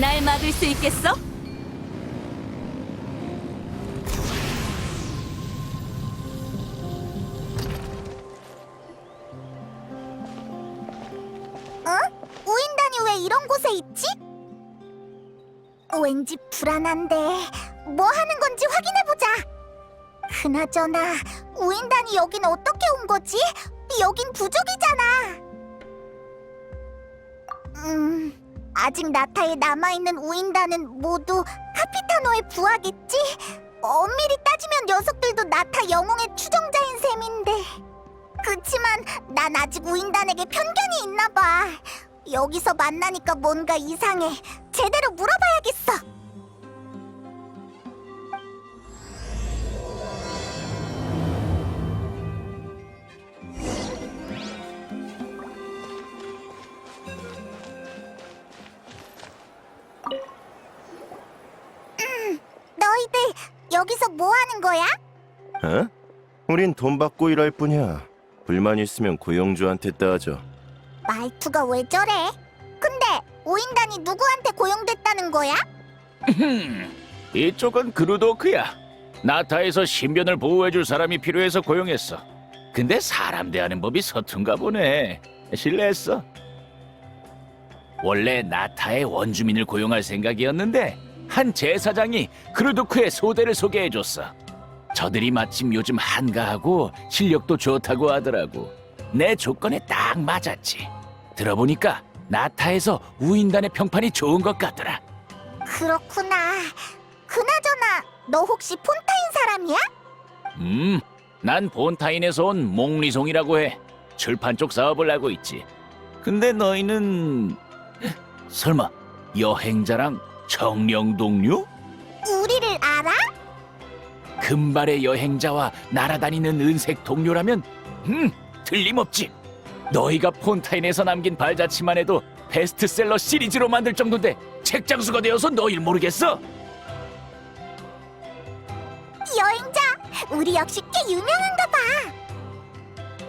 날 막을 수 있겠어? 우인단이 왜 이런 곳에 있지? 왠지 불안한데 뭐 하는 건지 확인해보자. 그나저나 우인단이 여긴 어떻게 온 거지? 여긴 부족이잖아. 아직 나타에 남아있는 우인단은 모두 카피타노의 부하겠지? 엄밀히 따지면 녀석들도 나타 영웅의 추종자인 셈인데. 그치만 난 아직 우인단에게 편견이 있나봐. 여기서 만나니까 뭔가 이상해. 제대로 물어봐야겠어. 너희들 여기서 뭐 하는 거야? 어? 우린 돈 받고 일할 뿐이야. 불만 있으면 고용주한테 따져. 말투가 왜 저래? 근데 우인단이 누구한테 고용됐다는 거야? 이쪽은 그루도크야. 나타에서 신변을 보호해줄 사람이 필요해서 고용했어. 근데 사람 대하는 법이 서툰가 보네. 실례했어. 원래 나타의 원주민을 고용할 생각이었는데 한 제사장이 그루도크의 소대를 소개해줬어. 저들이 마침 요즘 한가하고 실력도 좋다고 하더라고. 내 조건에 딱 맞았지. 들어보니까 나타에서 우인단의 평판이 좋은 것 같더라. 그렇구나. 그나저나 너 혹시 폰타인 사람이야? 난 본타인에서 온 몽리송이라고 해. 출판 쪽 사업을 하고 있지. 근데 너희는 설마 여행자랑 정령 동료? 우리를 알아? 금발의 여행자와 날아다니는 은색 동료라면 틀림없지. 너희가 폰타인에서 남긴 발자취만 해도 베스트셀러 시리즈로 만들 정도인데 책장수가 되어서 너희를 모르겠어? 여행자, 우리 역시 꽤 유명한가 봐.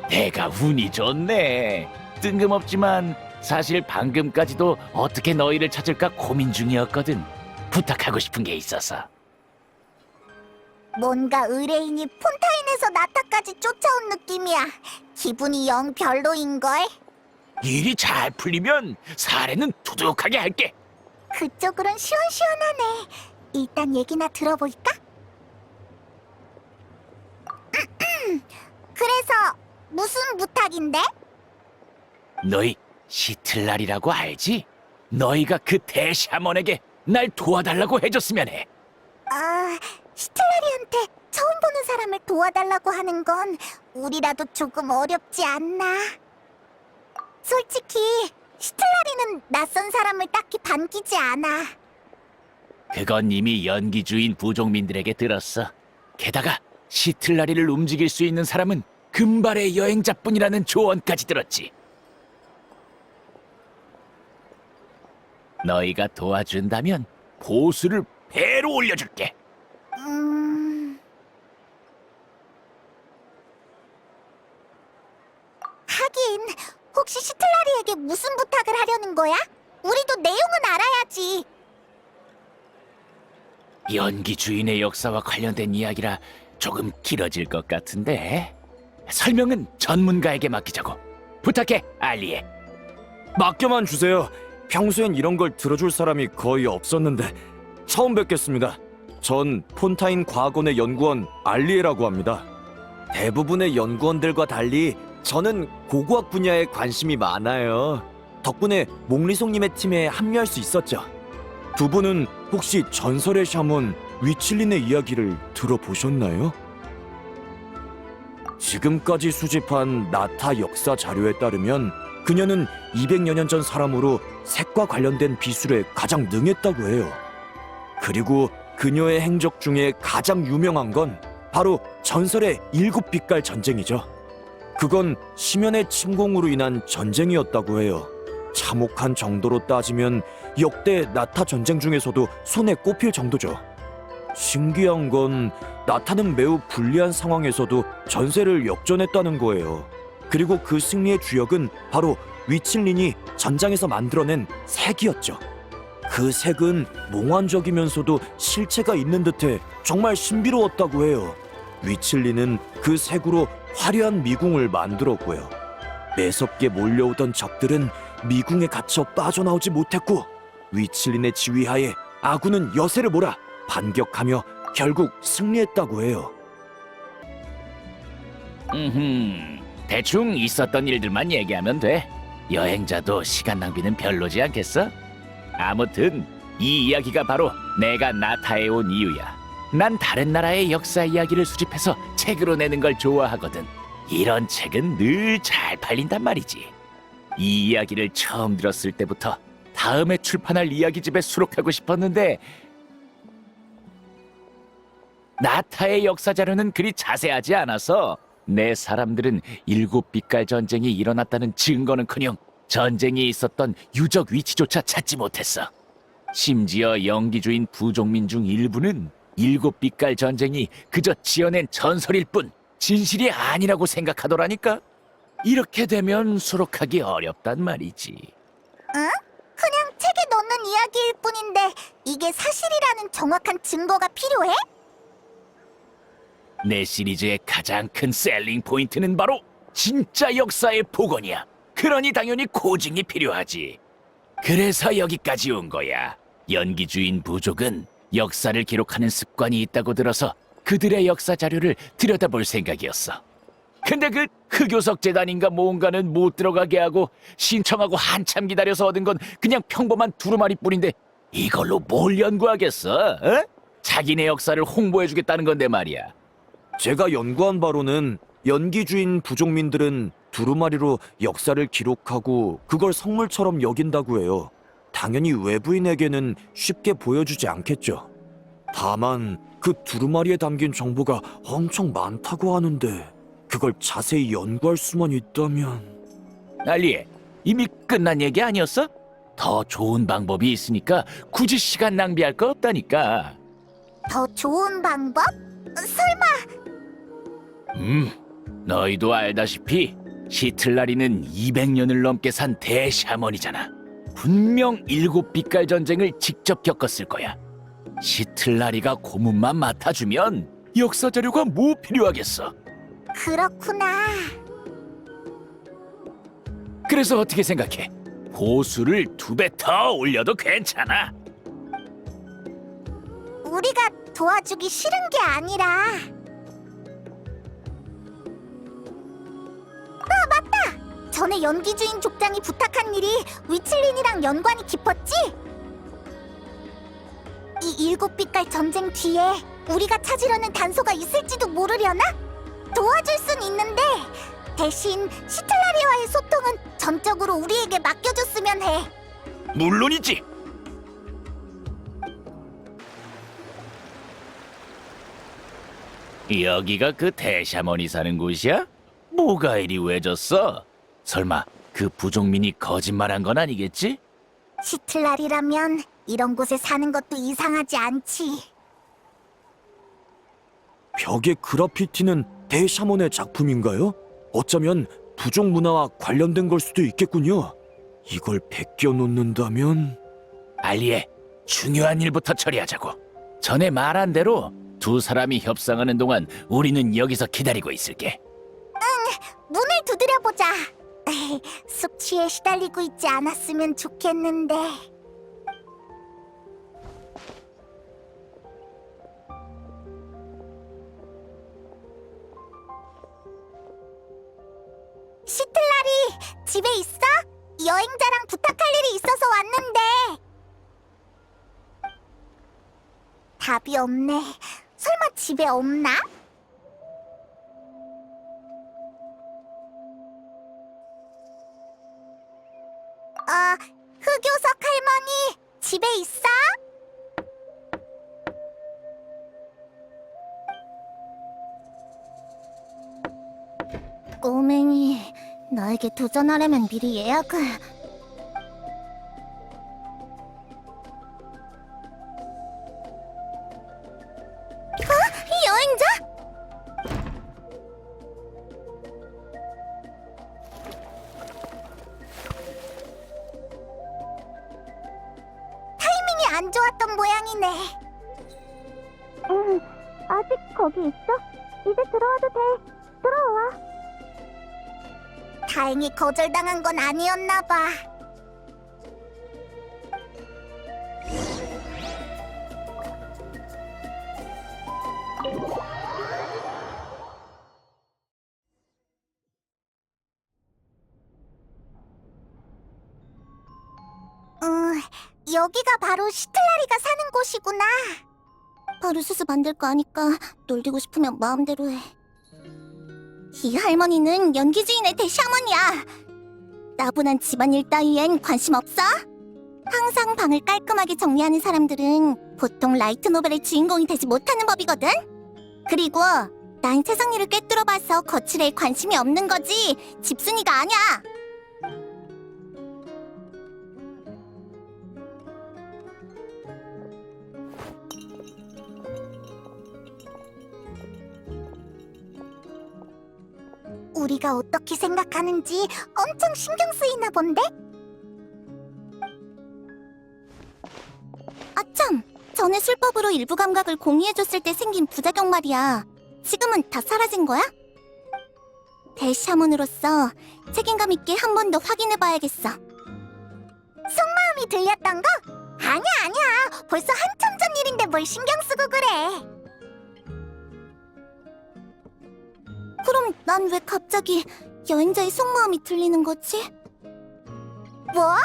내가 운이 좋네. 뜬금없지만 사실 방금까지도 어떻게 너희를 찾을까 고민 중이었거든. 부탁하고 싶은 게 있어서. 뭔가 의뢰인이 폰타인에서 나타까지 쫓아온 느낌이야. 기분이 영 별로인걸? 일이 잘 풀리면 사례는 두둑하게 할게. 그쪽으론 시원시원하네. 일단 얘기나 들어볼까? 그래서 무슨 부탁인데? 너희 시틀날이라고 알지? 너희가 그 대샤먼에게 날 도와달라고 해줬으면 해. 시틀라리한테 처음 보는 사람을 도와달라고 하는 건 우리라도 조금 어렵지 않나? 솔직히 시틀라리는 낯선 사람을 딱히 반기지 않아. 그건 이미 연기주인 부족민들에게 들었어. 게다가 시틀라리를 움직일 수 있는 사람은 금발의 여행자뿐이라는 조언까지 들었지. 너희가 도와준다면 보수를 배로 올려줄게. 하긴 혹시 시틀라리에게 무슨 부탁을 하려는 거야? 우리도 내용은 알아야지. 연기 주인의 역사와 관련된 이야기라 조금 길어질 것 같은데 설명은 전문가에게 맡기자고. 부탁해, 알리에. 맡겨만 주세요. 평소엔 이런 걸 들어줄 사람이 거의 없었는데 처음 뵙겠습니다. 전 폰타인 과학원의 연구원 알리에라고 합니다. 대부분의 연구원들과 달리 저는 고고학 분야에 관심이 많아요. 덕분에 몽리송님의 팀에 합류할 수 있었죠. 두 분은 혹시 전설의 샤먼 위칠린의 이야기를 들어보셨나요? 지금까지 수집한 나타 역사 자료에 따르면 그녀는 200여 년 전 사람으로 색과 관련된 비술에 가장 능했다고 해요. 그리고 그녀의 행적 중에 가장 유명한 건 바로 전설의 7빛깔 전쟁이죠. 그건 심연의 침공으로 인한 전쟁이었다고 해요. 참혹한 정도로 따지면 역대 나타 전쟁 중에서도 손에 꼽힐 정도죠. 신기한 건 나타는 매우 불리한 상황에서도 전세를 역전했다는 거예요. 그리고 그 승리의 주역은 바로 위칠린이 전장에서 만들어낸 색이었죠. 그 색은 몽환적이면서도 실체가 있는 듯해 정말 신비로웠다고 해요. 위칠린은 그 색으로 화려한 미궁을 만들었고요. 매섭게 몰려오던 적들은 미궁에 갇혀 빠져나오지 못했고, 위칠린의 지휘하에 아군은 여세를 몰아 반격하며 결국 승리했다고 해요. 대충 있었던 일들만 얘기하면 돼. 여행자도 시간 낭비는 별로지 않겠어? 아무튼 이 이야기가 바로 내가 나타에 온 이유야. 난 다른 나라의 역사 이야기를 수집해서 책으로 내는 걸 좋아하거든. 이런 책은 늘 잘 팔린단 말이지. 이 이야기를 처음 들었을 때부터 다음에 출판할 이야기집에 수록하고 싶었는데, 나타의 역사 자료는 그리 자세하지 않아서 내 사람들은 일곱 빛깔 전쟁이 일어났다는 증거는커녕 전쟁이 있었던 유적 위치조차 찾지 못했어. 심지어 영기주인 부족민 중 일부는 일곱 빛깔 전쟁이 그저 지어낸 전설일 뿐 진실이 아니라고 생각하더라니까. 이렇게 되면 수록하기 어렵단 말이지. 응? 그냥 책에 넣는 이야기일 뿐인데 이게 사실이라는 정확한 증거가 필요해? 내 시리즈의 가장 큰 셀링 포인트는 바로 진짜 역사의 복원이야. 그러니 당연히 고증이 필요하지. 그래서 여기까지 온 거야. 연기주인 부족은 역사를 기록하는 습관이 있다고 들어서 그들의 역사 자료를 들여다볼 생각이었어. 근데 그 흑요석 재단인가 뭔가는 못 들어가게 하고, 신청하고 한참 기다려서 얻은 건 그냥 평범한 두루마리뿐인데 이걸로 뭘 연구하겠어? 어? 자기네 역사를 홍보해주겠다는 건데 말이야. 제가 연구한 바로는 연기주인 부족민들은 두루마리로 역사를 기록하고 그걸 성물처럼 여긴다고 해요. 당연히 외부인에게는 쉽게 보여주지 않겠죠. 다만 그 두루마리에 담긴 정보가 엄청 많다고 하는데 그걸 자세히 연구할 수만 있다면... 알리에, 이미 끝난 얘기 아니었어? 더 좋은 방법이 있으니까 굳이 시간 낭비할 거 없다니까. 더 좋은 방법? 설마 너희도 알다시피 시틀라리는 200년을 넘게 산 대샤먼이잖아. 분명 일곱 빛깔 전쟁을 직접 겪었을 거야. 시틀라리가 고문만 맡아주면 역사 자료가 뭐 필요하겠어. 그렇구나. 그래서 어떻게 생각해? 보수를 2배 더 올려도 괜찮아. 우리가 도와주기 싫은 게 아니라. 아, 맞다! 전에 연기주인 족장이 부탁한 일이 위칠린이랑 연관이 깊었지? 이 일곱 빛깔 전쟁 뒤에 우리가 찾으려는 단서가 있을지도 모르려나? 도와줄 순 있는데 대신 시틀라리와의 소통은 전적으로 우리에게 맡겨줬으면 해. 물론이지. 여기가 그 대샤먼이 사는 곳이야? 뭐가 이리 왜졌어? 설마 그 부족민이 거짓말한 건 아니겠지? 시틀라리라면 이런 곳에 사는 것도 이상하지 않지. 벽의 그라피티는 대샤먼의 작품인가요? 어쩌면 부족 문화와 관련된 걸 수도 있겠군요. 이걸 베껴 놓는다면... 알리에, 중요한 일부터 처리하자고. 전에 말한 대로 두 사람이 협상하는 동안 우리는 여기서 기다리고 있을게. 문을 두드려보자. 숙취에 시달리고 있지 않았으면 좋겠는데. 시틀라리, 집에 있어? 여행자랑 부탁할 일이 있어서 왔는데. 답이 없네. 설마 집에 없나? 흑요석 할머니, 집에 있어? 꼬맹이, 나에게 도전하려면 미리 예약을... 모양이네. 아직 거기 있어? 이제 들어와도 돼. 들어와. 다행히 거절당한 건 아니었나 봐. 여기가 바로 시틀라리가 사는 곳이구나. 바루스스 만들 거 아니까 놀리고 싶으면 마음대로 해. 이 할머니는 연기 주인의 대샤먼이야. 나분한 집안일 따위엔 관심 없어? 항상 방을 깔끔하게 정리하는 사람들은 보통 라이트 노벨의 주인공이 되지 못하는 법이거든? 그리고 난 세상 일을 꿰뚫어봐서 거칠에 관심이 없는 거지 집순이가 아니야. 우리가 어떻게 생각하는지 엄청 신경 쓰이나 본데? 아참! 전에 술법으로 일부 감각을 공유해줬을 때 생긴 부작용 말이야. 지금은 다 사라진 거야? 대샤먼으로서 책임감 있게 한 번 더 확인해봐야겠어. 속마음이 들렸던 거? 아니야. 벌써 한참 전 일인데 뭘 신경 쓰고 그래. 그럼 난 왜 갑자기 여행자의 속마음이 들리는 거지? 뭐?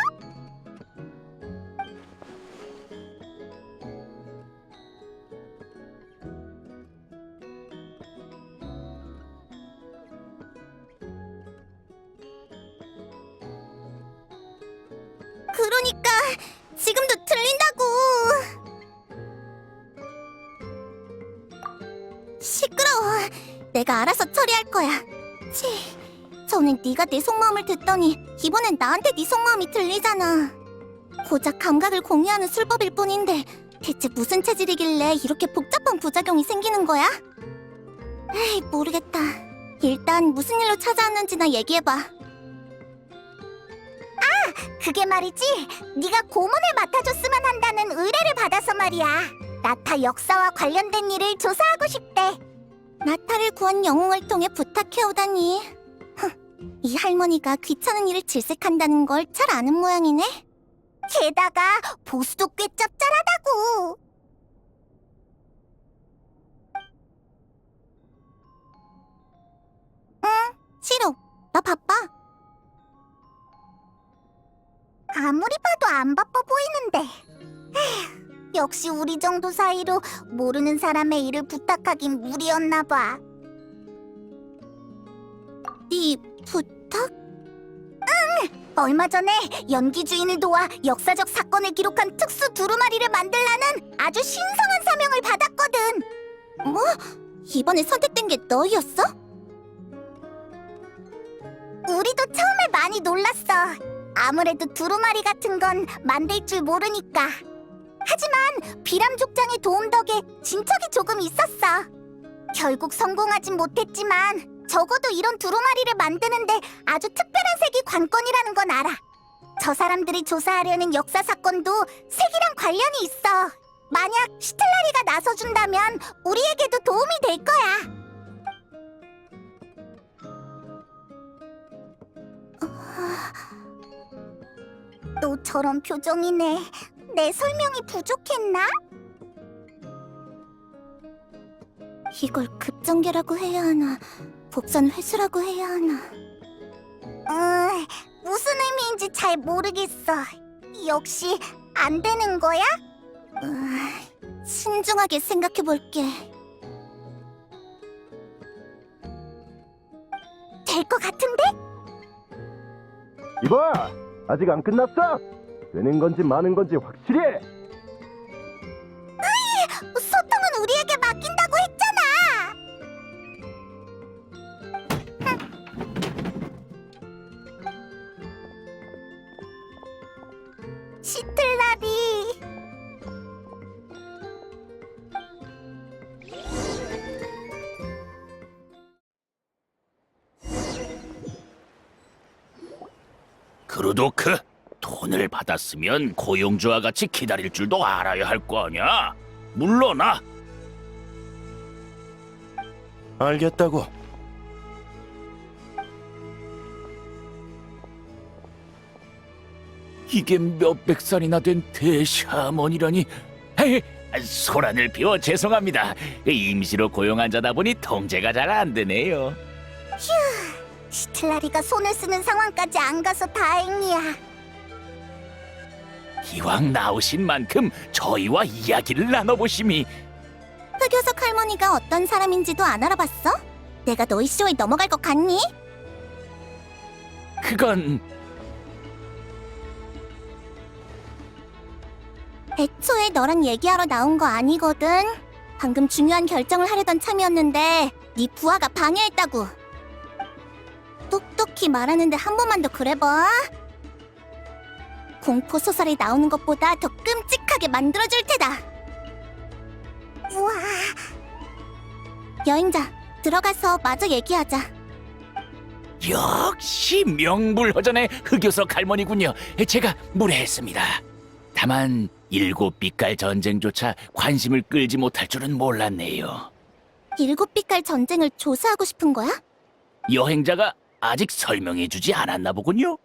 그러니까 지금도 들린다고. 시끄러워. 내가 알아서 처리할 거야. 전엔 네가 내 속마음을 듣더니 이번엔 나한테 네 속마음이 들리잖아. 고작 감각을 공유하는 술법일 뿐인데 대체 무슨 체질이길래 이렇게 복잡한 부작용이 생기는 거야? 에이, 모르겠다. 일단 무슨 일로 찾아왔는지나 얘기해봐. 그게 말이지, 네가 고문을 맡아줬으면 한다는 의뢰를 받아서 말이야. 나타 역사와 관련된 일을 조사하고 싶대. 나타를 구한 영웅을 통해 부탁해오다니. 이 할머니가 귀찮은 일을 질색한다는 걸 잘 아는 모양이네. 게다가 보수도 꽤 짭짤하다고. 응, 싫어. 나 바빠. 아무리 봐도 안 바빠 보이는데. 에휴, 역시 우리 정도 사이로 모르는 사람의 일을 부탁하긴 무리였나 봐. 네 부탁? 응! 얼마 전에 연기 주인을 도와 역사적 사건을 기록한 특수 두루마리를 만들라는 아주 신성한 사명을 받았거든. 뭐? 이번에 선택된 게 너였어? 우리도 처음에 많이 놀랐어. 아무래도 두루마리 같은 건 만들 줄 모르니까. 하지만 비람 족장의 도움 덕에 진척이 조금 있었어. 결국 성공하진 못했지만 적어도 이런 두루마리를 만드는데 아주 특별한 색이 관건이라는 건 알아. 저 사람들이 조사하려는 역사 사건도 색이랑 관련이 있어. 만약 시틀라리가 나서준다면 우리에게도 도움이 될 거야. 또 저런 표정이네. 내 설명이 부족했나? 이걸 급전개라고 해야 하나, 복선 회수라고 해야 하나. 무슨 의미인지 잘 모르겠어. 역시 안 되는 거야? 신중하게 생각해 볼게. 될 것 같은데? 이봐! 아직 안 끝났어! 되는 건지 마는 건지 확실히 해! 소통은 우리에게 맡긴다고 했잖아! 시틀라리. 그루도크, 돈을 받았으면 고용주와 같이 기다릴 줄도 알아야 할 거 아니야. 물러나. 알겠다고. 이게 몇백 살이나 된 대샤먼이라니. 에이, 소란을 피워 죄송합니다. 임시로 고용한 자다 보니 통제가 잘 안 되네요. 시틀라리가 손을 쓰는 상황까지 안 가서 다행이야. 이왕 나오신 만큼 저희와 이야기를 나눠보심이. 흑요석 할머니가 어떤 사람인지도 안 알아봤어? 내가 너희 쇼에 넘어갈 것 같니? 그건 애초에 너랑 얘기하러 나온 거 아니거든. 방금 중요한 결정을 하려던 참이었는데 네 부하가 방해했다고. 똑똑히 말하는데 한 번만 더 그래봐. 공포 소설에 나오는 것보다 더 끔찍하게 만들어줄 테다. 우와. 여행자, 들어가서 마저 얘기하자. 역시 명불허전의 흑요석 할머니군요. 제가 무례했습니다. 다만 7빛깔 전쟁조차 관심을 끌지 못할 줄은 몰랐네요. 7빛깔 전쟁을 조사하고 싶은 거야? 여행자가 아직 설명해주지 않았나 보군요.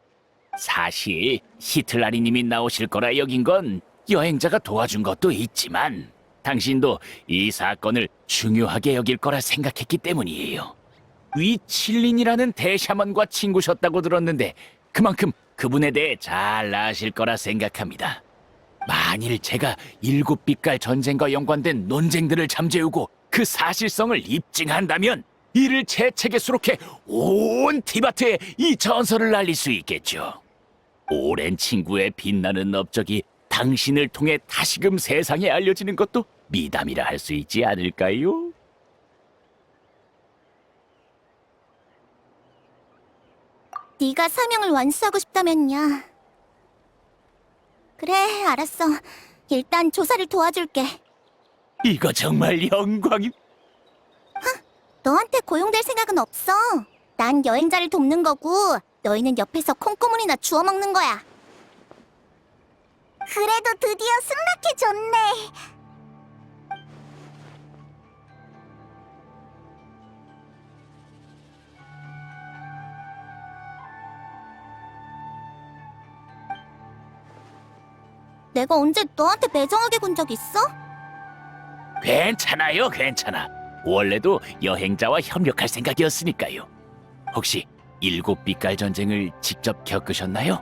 사실 히틀라리님이 나오실 거라 여긴 건 여행자가 도와준 것도 있지만 당신도 이 사건을 중요하게 여길 거라 생각했기 때문이에요. 위칠린이라는 대샤먼과 친구셨다고 들었는데 그만큼 그분에 대해 잘 아실 거라 생각합니다. 만일 제가 7빛깔 전쟁과 연관된 논쟁들을 잠재우고 그 사실성을 입증한다면 이를 제 책에 수록해 온 티바트에 이 전설을 날릴 수 있겠죠. 오랜 친구의 빛나는 업적이 당신을 통해 다시금 세상에 알려지는 것도 미담이라 할 수 있지 않을까요? 네가 사명을 완수하고 싶다면야. 그래, 알았어. 일단 조사를 도와줄게. 이거 정말 영광이... 너한테 고용될 생각은 없어. 난 여행자를 돕는 거고 너희는 옆에서 콩고물이나 주워 먹는 거야. 그래도 드디어 승낙해줬네. 내가 언제 너한테 매정하게 군 적 있어? 괜찮아요, 괜찮아. 원래도 여행자와 협력할 생각이었으니까요. 혹시 7빛깔 전쟁을 직접 겪으셨나요?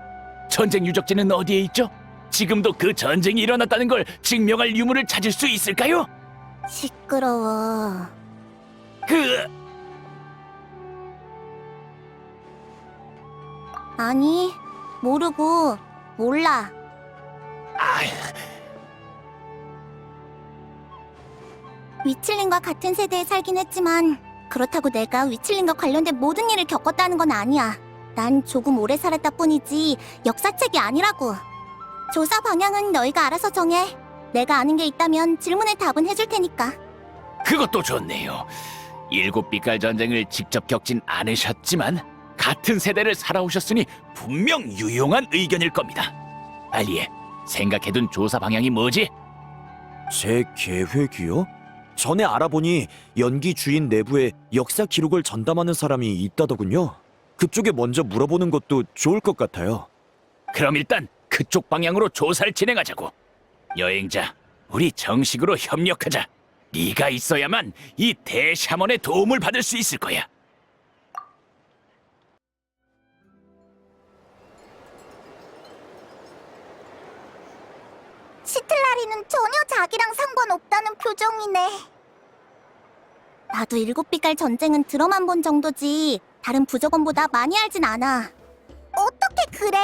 전쟁 유적지는 어디에 있죠? 지금도 그 전쟁이 일어났다는 걸 증명할 유물을 찾을 수 있을까요? 시끄러워. 아니, 모르고 몰라. 아휴, 위칠린과 같은 세대에 살긴 했지만 그렇다고 내가 위칠린과 관련된 모든 일을 겪었다는 건 아니야. 난 조금 오래 살았다 뿐이지 역사책이 아니라고. 조사 방향은 너희가 알아서 정해. 내가 아는 게 있다면 질문에 답은 해줄 테니까. 그것도 좋네요. 7빛깔 전쟁을 직접 겪진 않으셨지만 같은 세대를 살아오셨으니 분명 유용한 의견일 겁니다. 알리에, 생각해둔 조사 방향이 뭐지? 제 계획이요? 전에 알아보니 연기 주인 내부에 역사 기록을 전담하는 사람이 있다더군요. 그쪽에 먼저 물어보는 것도 좋을 것 같아요. 그럼 일단 그쪽 방향으로 조사를 진행하자고. 여행자, 우리 정식으로 협력하자. 네가 있어야만 이 대샤먼의 도움을 받을 수 있을 거야. 시틀라리는 전혀 자기랑 상관없다는 표정이네. 나도 7빛깔 전쟁은 들어만 본 정도지 다른 부족원보다 많이 알진 않아. 어떻게 그래?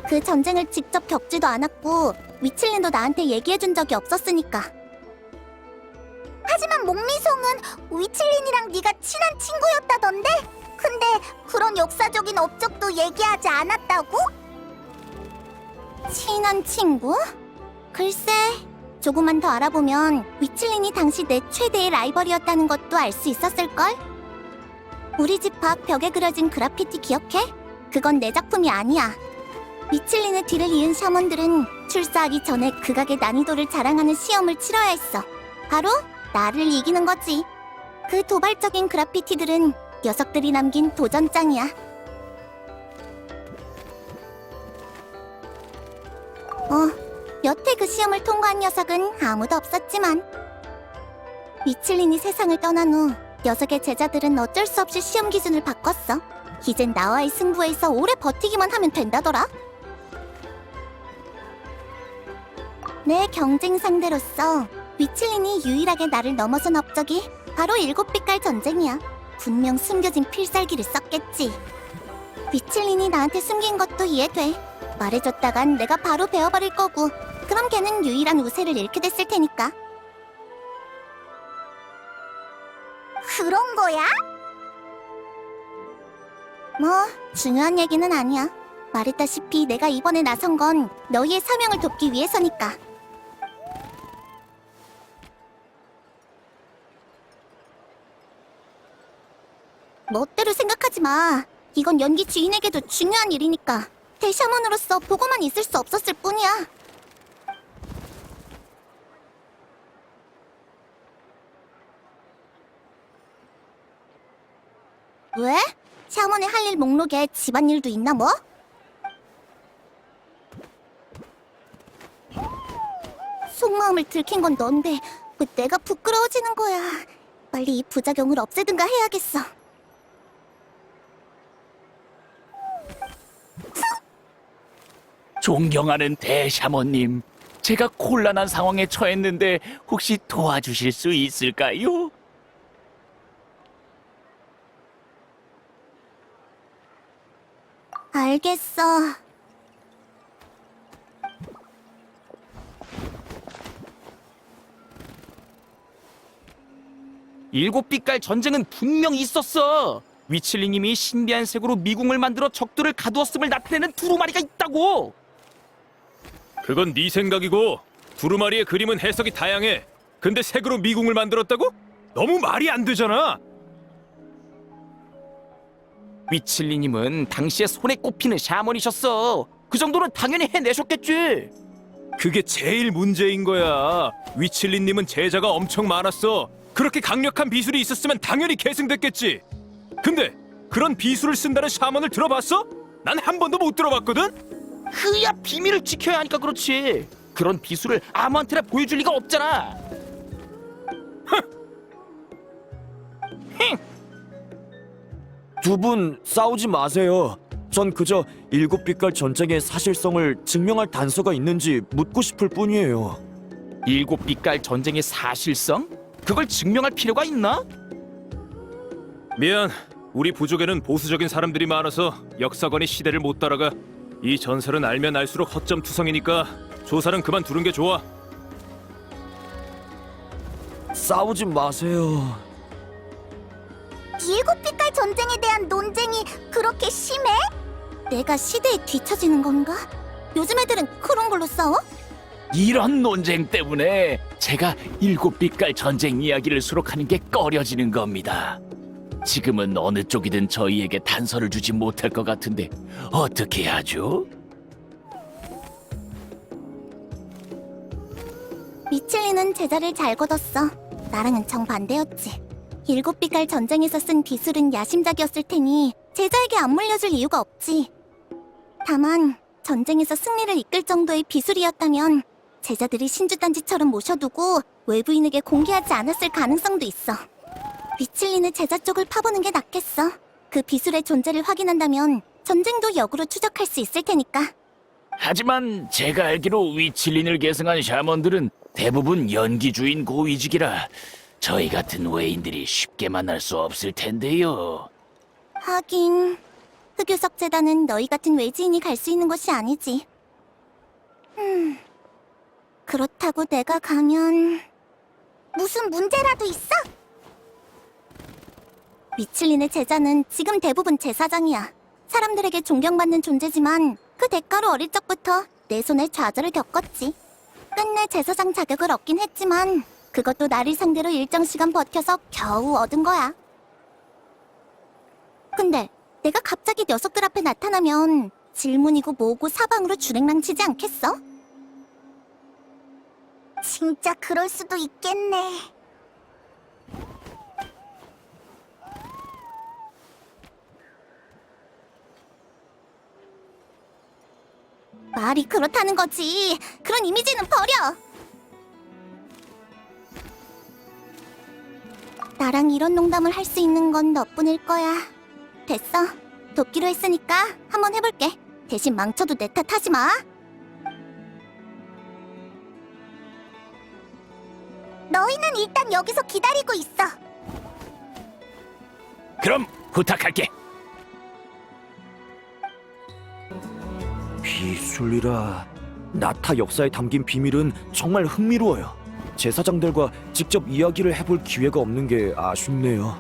그 전쟁을 직접 겪지도 않았고 위칠린도 나한테 얘기해준 적이 없었으니까. 하지만 목미성은 위칠린이랑 네가 친한 친구였다던데? 근데 그런 역사적인 업적도 얘기하지 않았다고? 친한 친구? 글쎄, 조금만 더 알아보면 위칠린이 당시 내 최대의 라이벌이었다는 것도 알 수 있었을걸? 우리 집 밖 벽에 그려진 그라피티 기억해? 그건 내 작품이 아니야. 미칠린의 뒤를 이은 샤먼들은 출사하기 전에 극악의 난이도를 자랑하는 시험을 치러야 했어. 바로 나를 이기는 거지. 그 도발적인 그래피티들은 녀석들이 남긴 도전장이야. 여태 그 시험을 통과한 녀석은 아무도 없었지만 미칠린이 세상을 떠난 후 녀석의 제자들은 어쩔 수 없이 시험 기준을 바꿨어. 이젠 나와의 승부에서 오래 버티기만 하면 된다더라. 내 경쟁 상대로서 미칠린이 유일하게 나를 넘어선 업적이 바로 일곱 빛깔 전쟁이야. 분명 숨겨진 필살기를 썼겠지. 미칠린이 나한테 숨긴 것도 이해돼. 말해줬다간 내가 바로 베어버릴 거고, 그럼 걔는 유일한 우세를 잃게 됐을 테니까. 그런 거야? 뭐 중요한 얘기는 아니야. 말했다시피 내가 이번에 나선 건 너희의 사명을 돕기 위해서니까. 멋대로 생각하지 마. 이건 연기 주인에게도 중요한 일이니까. 대샤먼으로서 보고만 있을 수 없었을 뿐이야. 왜? 샤먼의 할 일 목록에 집안일도 있나 뭐? 속마음을 들킨 건 넌데 왜 내가 부끄러워지는 거야. 빨리 이 부작용을 없애든가 해야겠어. 존경하는 대샤머님, 제가 곤란한 상황에 처했는데 혹시 도와주실 수 있을까요? 알겠어. 일곱 빛깔 전쟁은 분명 있었어. 위칠리님이 신비한 색으로 미궁을 만들어 적들을 가두었음을 나타내는 두루마리가 있다고. 그건 네 생각이고 두루마리의 그림은 해석이 다양해. 근데 색으로 미궁을 만들었다고? 너무 말이 안 되잖아. 위칠리님은 당시에 손에 꼽히는 샤먼이셨어. 그 정도는 당연히 해내셨겠지. 그게 제일 문제인 거야. 위칠리님은 제자가 엄청 많았어. 그렇게 강력한 비술이 있었으면 당연히 계승됐겠지. 근데 그런 비술을 쓴다는 샤먼을 들어봤어? 난 한 번도 못 들어봤거든? 그야 비밀을 지켜야 하니까 그렇지. 그런 비술을 아무한테나 보여줄 리가 없잖아. 두 분 싸우지 마세요. 전 그저 일곱 빛깔 전쟁의 사실성을 증명할 단서가 있는지 묻고 싶을 뿐이에요. 일곱 빛깔 전쟁의 사실성? 그걸 증명할 필요가 있나? 미안. 우리 부족에는 보수적인 사람들이 많아서 역사관이 시대를 못 따라가. 이 전설은 알면 알수록 허점투성이니까 조사는 그만두는 게 좋아. 싸우지 마세요. 일곱 빛깔 전쟁에 대한 논쟁이 그렇게 심해? 내가 시대에 뒤처지는 건가? 요즘 애들은 그런 걸로 싸워? 이런 논쟁 때문에 제가 일곱 빛깔 전쟁 이야기를 수록하는 게 꺼려지는 겁니다. 지금은 어느 쪽이든 저희에게 단서를 주지 못할 것 같은데 어떻게 하죠? 미칠리는 제자를 잘 거뒀어. 나랑은 정반대였지. 일곱 빛깔 전쟁에서 쓴 비술은 야심작이었을 테니 제자에게 안 물려줄 이유가 없지. 다만 전쟁에서 승리를 이끌 정도의 비술이었다면 제자들이 신주단지처럼 모셔두고 외부인에게 공개하지 않았을 가능성도 있어. 미칠린의 제자 쪽을 파보는 게 낫겠어. 그 비술의 존재를 확인한다면 전쟁도 역으로 추적할 수 있을 테니까. 하지만 제가 알기로 위칠린을 계승한 샤먼들은 대부분 연기주인 고위직이라 저희 같은 외인들이 쉽게 만날 수 없을 텐데요. 하긴 흑요석 재단은 너희 같은 외지인이 갈 수 있는 곳이 아니지. 그렇다고 내가 가면 무슨 문제라도 있어? 미칠린의 제자는 지금 대부분 제사장이야. 사람들에게 존경받는 존재지만 그 대가로 어릴 적부터 내 손에 좌절을 겪었지. 끝내 제사장 자격을 얻긴 했지만 그것도 나를 상대로 일정 시간 버텨서 겨우 얻은 거야. 근데 내가 갑자기 녀석들 앞에 나타나면 질문이고 뭐고 사방으로 주랭랑치지 않겠어? 진짜 그럴 수도 있겠네. 말이 그렇다는 거지. 그런 이미지는 버려. 나랑 이런 농담을 할 수 있는 건 너뿐일 거야. 됐어. 돕기로 했으니까 한번 해볼게. 대신 망쳐도 내 탓하지 마. 너희는 일단 여기서 기다리고 있어. 그럼 부탁할게. 비술이라. 나타 역사에 담긴 비밀은 정말 흥미로워요. 제사장들과 직접 이야기를 해볼 기회가 없는 게 아쉽네요.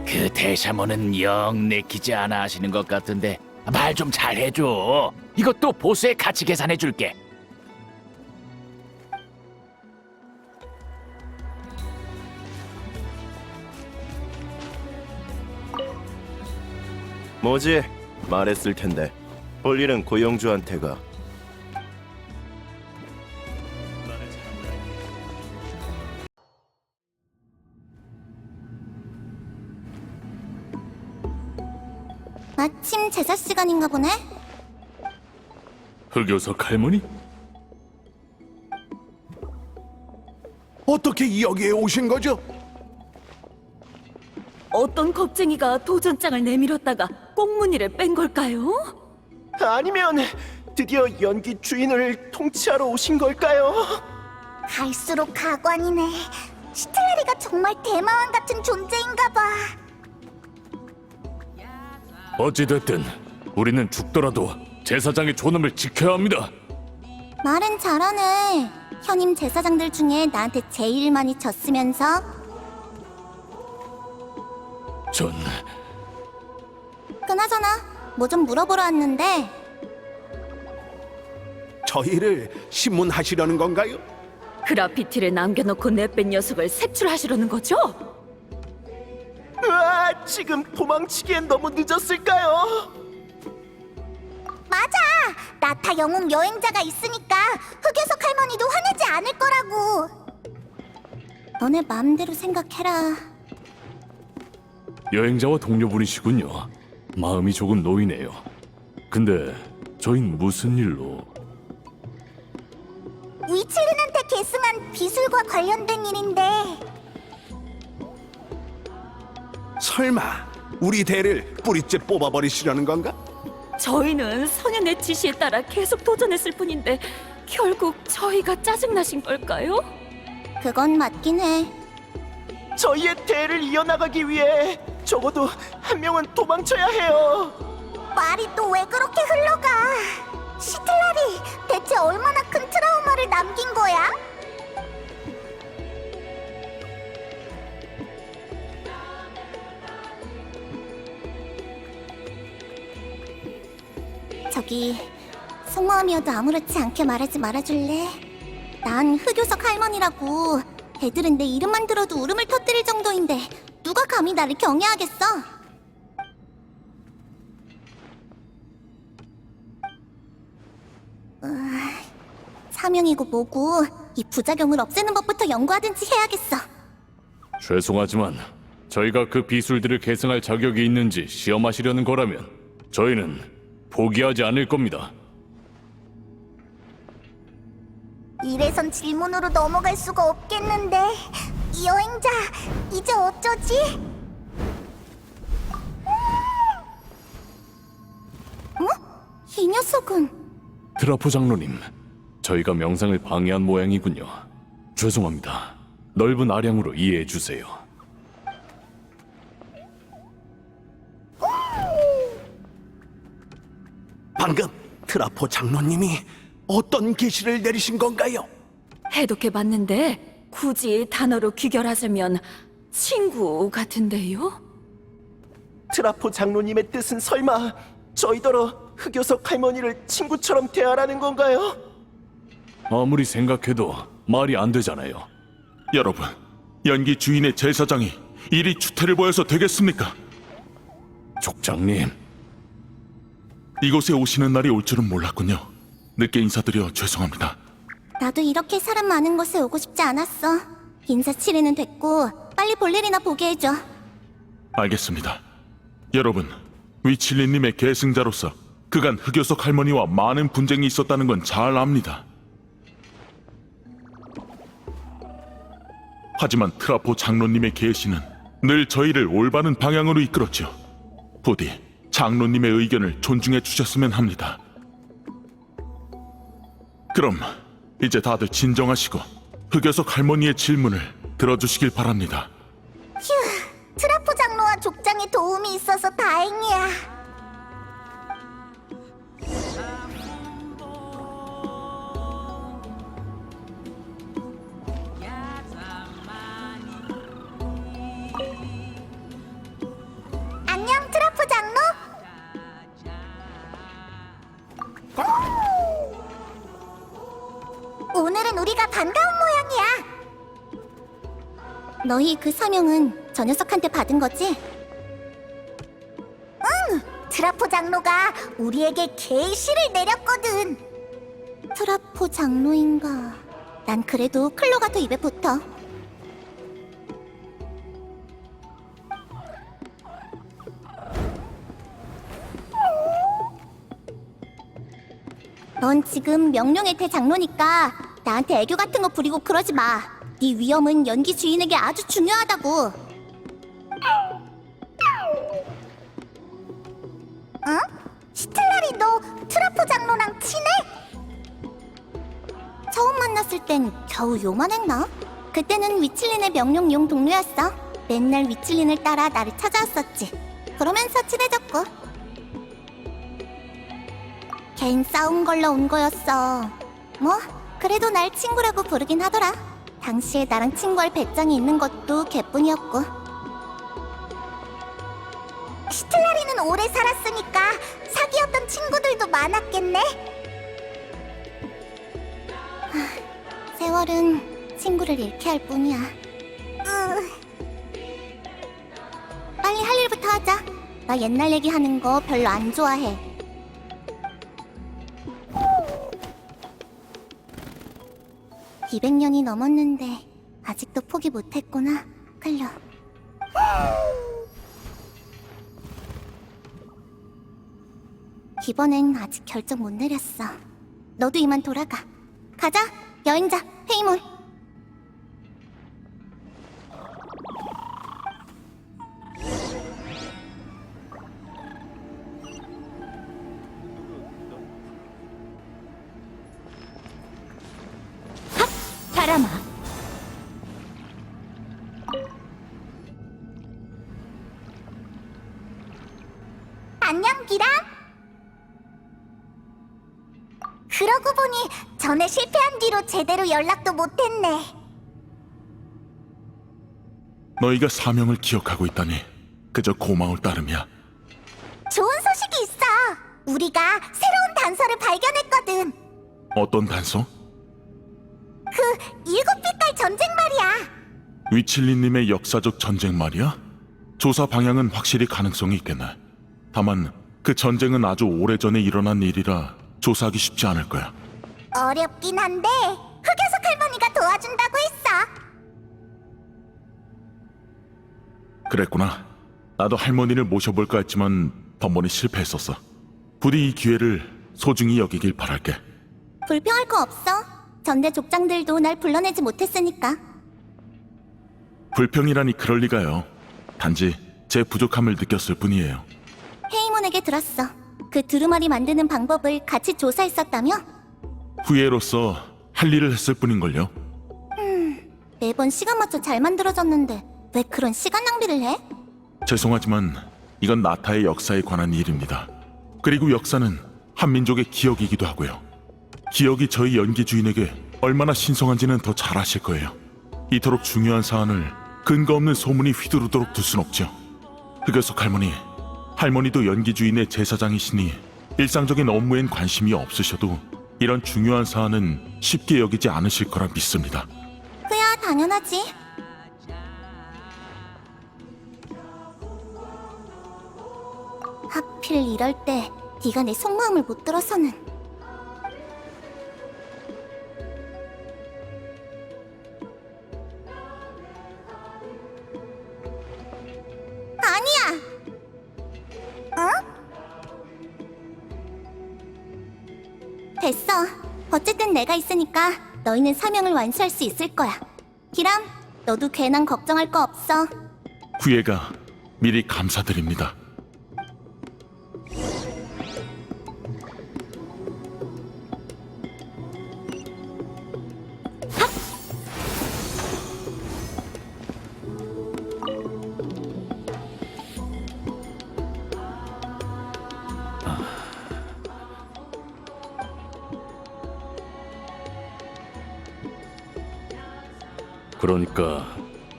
그 대샤모는 영 내키지 않아 하시는 것 같은데 말 좀 잘해줘. 이것도 보수에 같이 계산해줄게. 뭐지? 말했을 텐데. 볼 일은 고영주한테 가. 마침 제사 시간인가 보네. 흑요석 할머니? 어떻게 여기에 오신 거죠? 어떤 겁쟁이가 도전장을 내밀었다가 꽁무니를 뺀 걸까요? 아니면 드디어 연기 주인을 통치하러 오신 걸까요? 갈수록 가관이네. 시틀라리가 정말 대마왕 같은 존재인가 봐. 어찌됐든 우리는 죽더라도 제사장의 존엄을 지켜야 합니다. 말은 잘하네. 현임 제사장들 중에 나한테 제일 많이 졌으면서. 전 그나저나 뭐 좀 물어보러 왔는데. 저희를 신문하시려는 건가요? 그라피티를 남겨놓고 내뺀 녀석을 색출하시려는 거죠? 으아, 지금 도망치기엔 너무 늦었을까요? 맞아. 나타 영웅 여행자가 있으니까 흑요석 할머니도 화내지 않을 거라고. 너네 마음대로 생각해라. 여행자와 동료분이시군요. 마음이 조금 놓이네요. 근데 저흰 무슨 일로? 위칠린한테 계승한 비술과 관련된 일인데. 설마 우리 대를 뿌리째 뽑아버리시려는 건가? 저희는 선현의 지시에 따라 계속 도전했을 뿐인데 결국 저희가 짜증나신 걸까요? 그건 맞긴 해. 저희의 대를 이어나가기 위해 적어도 한 명은 도망쳐야 해요. 말이 또 왜 그렇게 흘러가? 시틀라리, 대체 얼마나 큰 트라우마를 남긴 거야? 저기, 속마음이어도 아무렇지 않게 말하지 말아줄래? 난 흑요석 할머니라고. 애들은 내 이름만 들어도 울음을 터뜨릴 정도인데 누가 감히 나를 경애하겠어? 사명이고 뭐고 이 부작용을 없애는 법부터 연구하든지 해야겠어. 죄송하지만 저희가 그 비술들을 계승할 자격이 있는지 시험하시려는 거라면 저희는 포기하지 않을 겁니다. 이래선 질문으로 넘어갈 수가 없겠는데. 여행자, 이제 어쩌지? 이 녀석은 드라포 장로님, 저희가 명상을 방해한 모양이군요. 죄송합니다. 넓은 아량으로 이해해 주세요. 방금 트라포 장로님이 어떤 계시를 내리신 건가요? 해독해봤는데 굳이 단어로 귀결하자면 친구 같은데요? 트라포 장로님의 뜻은 설마 저희더러 흑요석 할머니를 친구처럼 대하라는 건가요? 아무리 생각해도 말이 안 되잖아요. 여러분, 연기 주인의 제사장이 이리 추태를 보여서 되겠습니까? 족장님, 이곳에 오시는 날이 올 줄은 몰랐군요. 늦게 인사드려 죄송합니다. 나도 이렇게 사람 많은 곳에 오고 싶지 않았어. 인사 치레는 됐고 빨리 볼일이나 보게 해줘. 알겠습니다. 여러분, 위칠리님의 계승자로서 그간 흑요석 할머니와 많은 분쟁이 있었다는 건 잘 압니다. 하지만 트라포 장로님의 계시는 늘 저희를 올바른 방향으로 이끌었죠. 부디 장로님의 의견을 존중해 주셨으면 합니다. 그럼 이제 다들 진정하시고 흑요석 할머니의 질문을 들어주시길 바랍니다. 휴, 트라포 장로와 족장의 도움이 있어서 다행이야. 안녕, 트라포 장로. 오늘은 우리가 반가운 모양이야. 너희 그 사명은 저 녀석한테 받은 거지? 응! 트라포 장로가 우리에게 계시를 내렸거든. 트라포 장로인가? 난 그래도 클로가 더 입에 붙어. 넌 지금 명령의 대장로니까 나한테 애교 같은 거 부리고 그러지 마. 네 위험은 연기 주인에게 아주 중요하다고. 응? 시틀라리 너 트라포 장로랑 친해? 처음 만났을 땐 겨우 요만했나? 그때는 위칠린의 명령용 동료였어. 맨날 위칠린을 따라 나를 찾아왔었지. 그러면서 친해졌고. 걘 싸움 걸러 온 거였어. 뭐 그래도 날 친구라고 부르긴 하더라. 당시에 나랑 친구할 배짱이 있는 것도 걔뿐이었고. 시틀라리는 오래 살았으니까 사귀었던 친구들도 많았겠네. 하, 세월은 친구를 잃게 할 뿐이야. 빨리 할 일부터 하자. 나 옛날 얘기하는 거 별로 안 좋아해. 200년이 넘었는데 아직도 포기 못했구나, 클로. 이번엔 아직 결정 못 내렸어. 너도 이만 돌아가. 가자, 여행자, 페이몬. 바람아, 안녕, 기라. 그러고 보니 전에 실패한 뒤로 제대로 연락도 못했네. 너희가 사명을 기억하고 있다니 그저 고마울 따름이야. 좋은 소식이 있어. 우리가 새로운 단서를 발견했거든. 어떤 단서? 그 일곱 빛깔 전쟁 말이야. 위칠리님의 역사적 전쟁 말이야? 조사 방향은 확실히 가능성이 있겠네. 다만 그 전쟁은 아주 오래전에 일어난 일이라 조사하기 쉽지 않을 거야. 어렵긴 한데 흑요석 할머니가 도와준다고 했어. 그랬구나. 나도 할머니를 모셔볼까 했지만 번번이 실패했었어. 부디 이 기회를 소중히 여기길 바랄게. 불평할 거 없어. 전대 족장들도 날 불러내지 못했으니까. 불평이라니 그럴 리가요. 단지 제 부족함을 느꼈을 뿐이에요. 페이몬에게 들었어. 그 두루마리 만드는 방법을 같이 조사했었다며? 후예로서 할 일을 했을 뿐인걸요. 매번 시간 맞춰 잘 만들어졌는데 왜 그런 시간 낭비를 해? 죄송하지만 이건 나타의 역사에 관한 일입니다. 그리고 역사는 한민족의 기억이기도 하고요. 기억이 저희 연기 주인에게 얼마나 신성한지는 더 잘 아실 거예요. 이토록 중요한 사안을 근거 없는 소문이 휘두르도록 둘 순 없죠. 흑요석 할머니도 연기 주인의 제사장이시니 일상적인 업무엔 관심이 없으셔도 이런 중요한 사안은 쉽게 여기지 않으실 거라 믿습니다. 그야 당연하지. 하필 이럴 때 네가 내 속마음을 못 들어서는. 아니야. 어? 됐어. 어쨌든 내가 있으니까 너희는 사명을 완수할 수 있을 거야. 기람, 너도 괜한 걱정할 거 없어. 후예가 미리 감사드립니다. 그러니까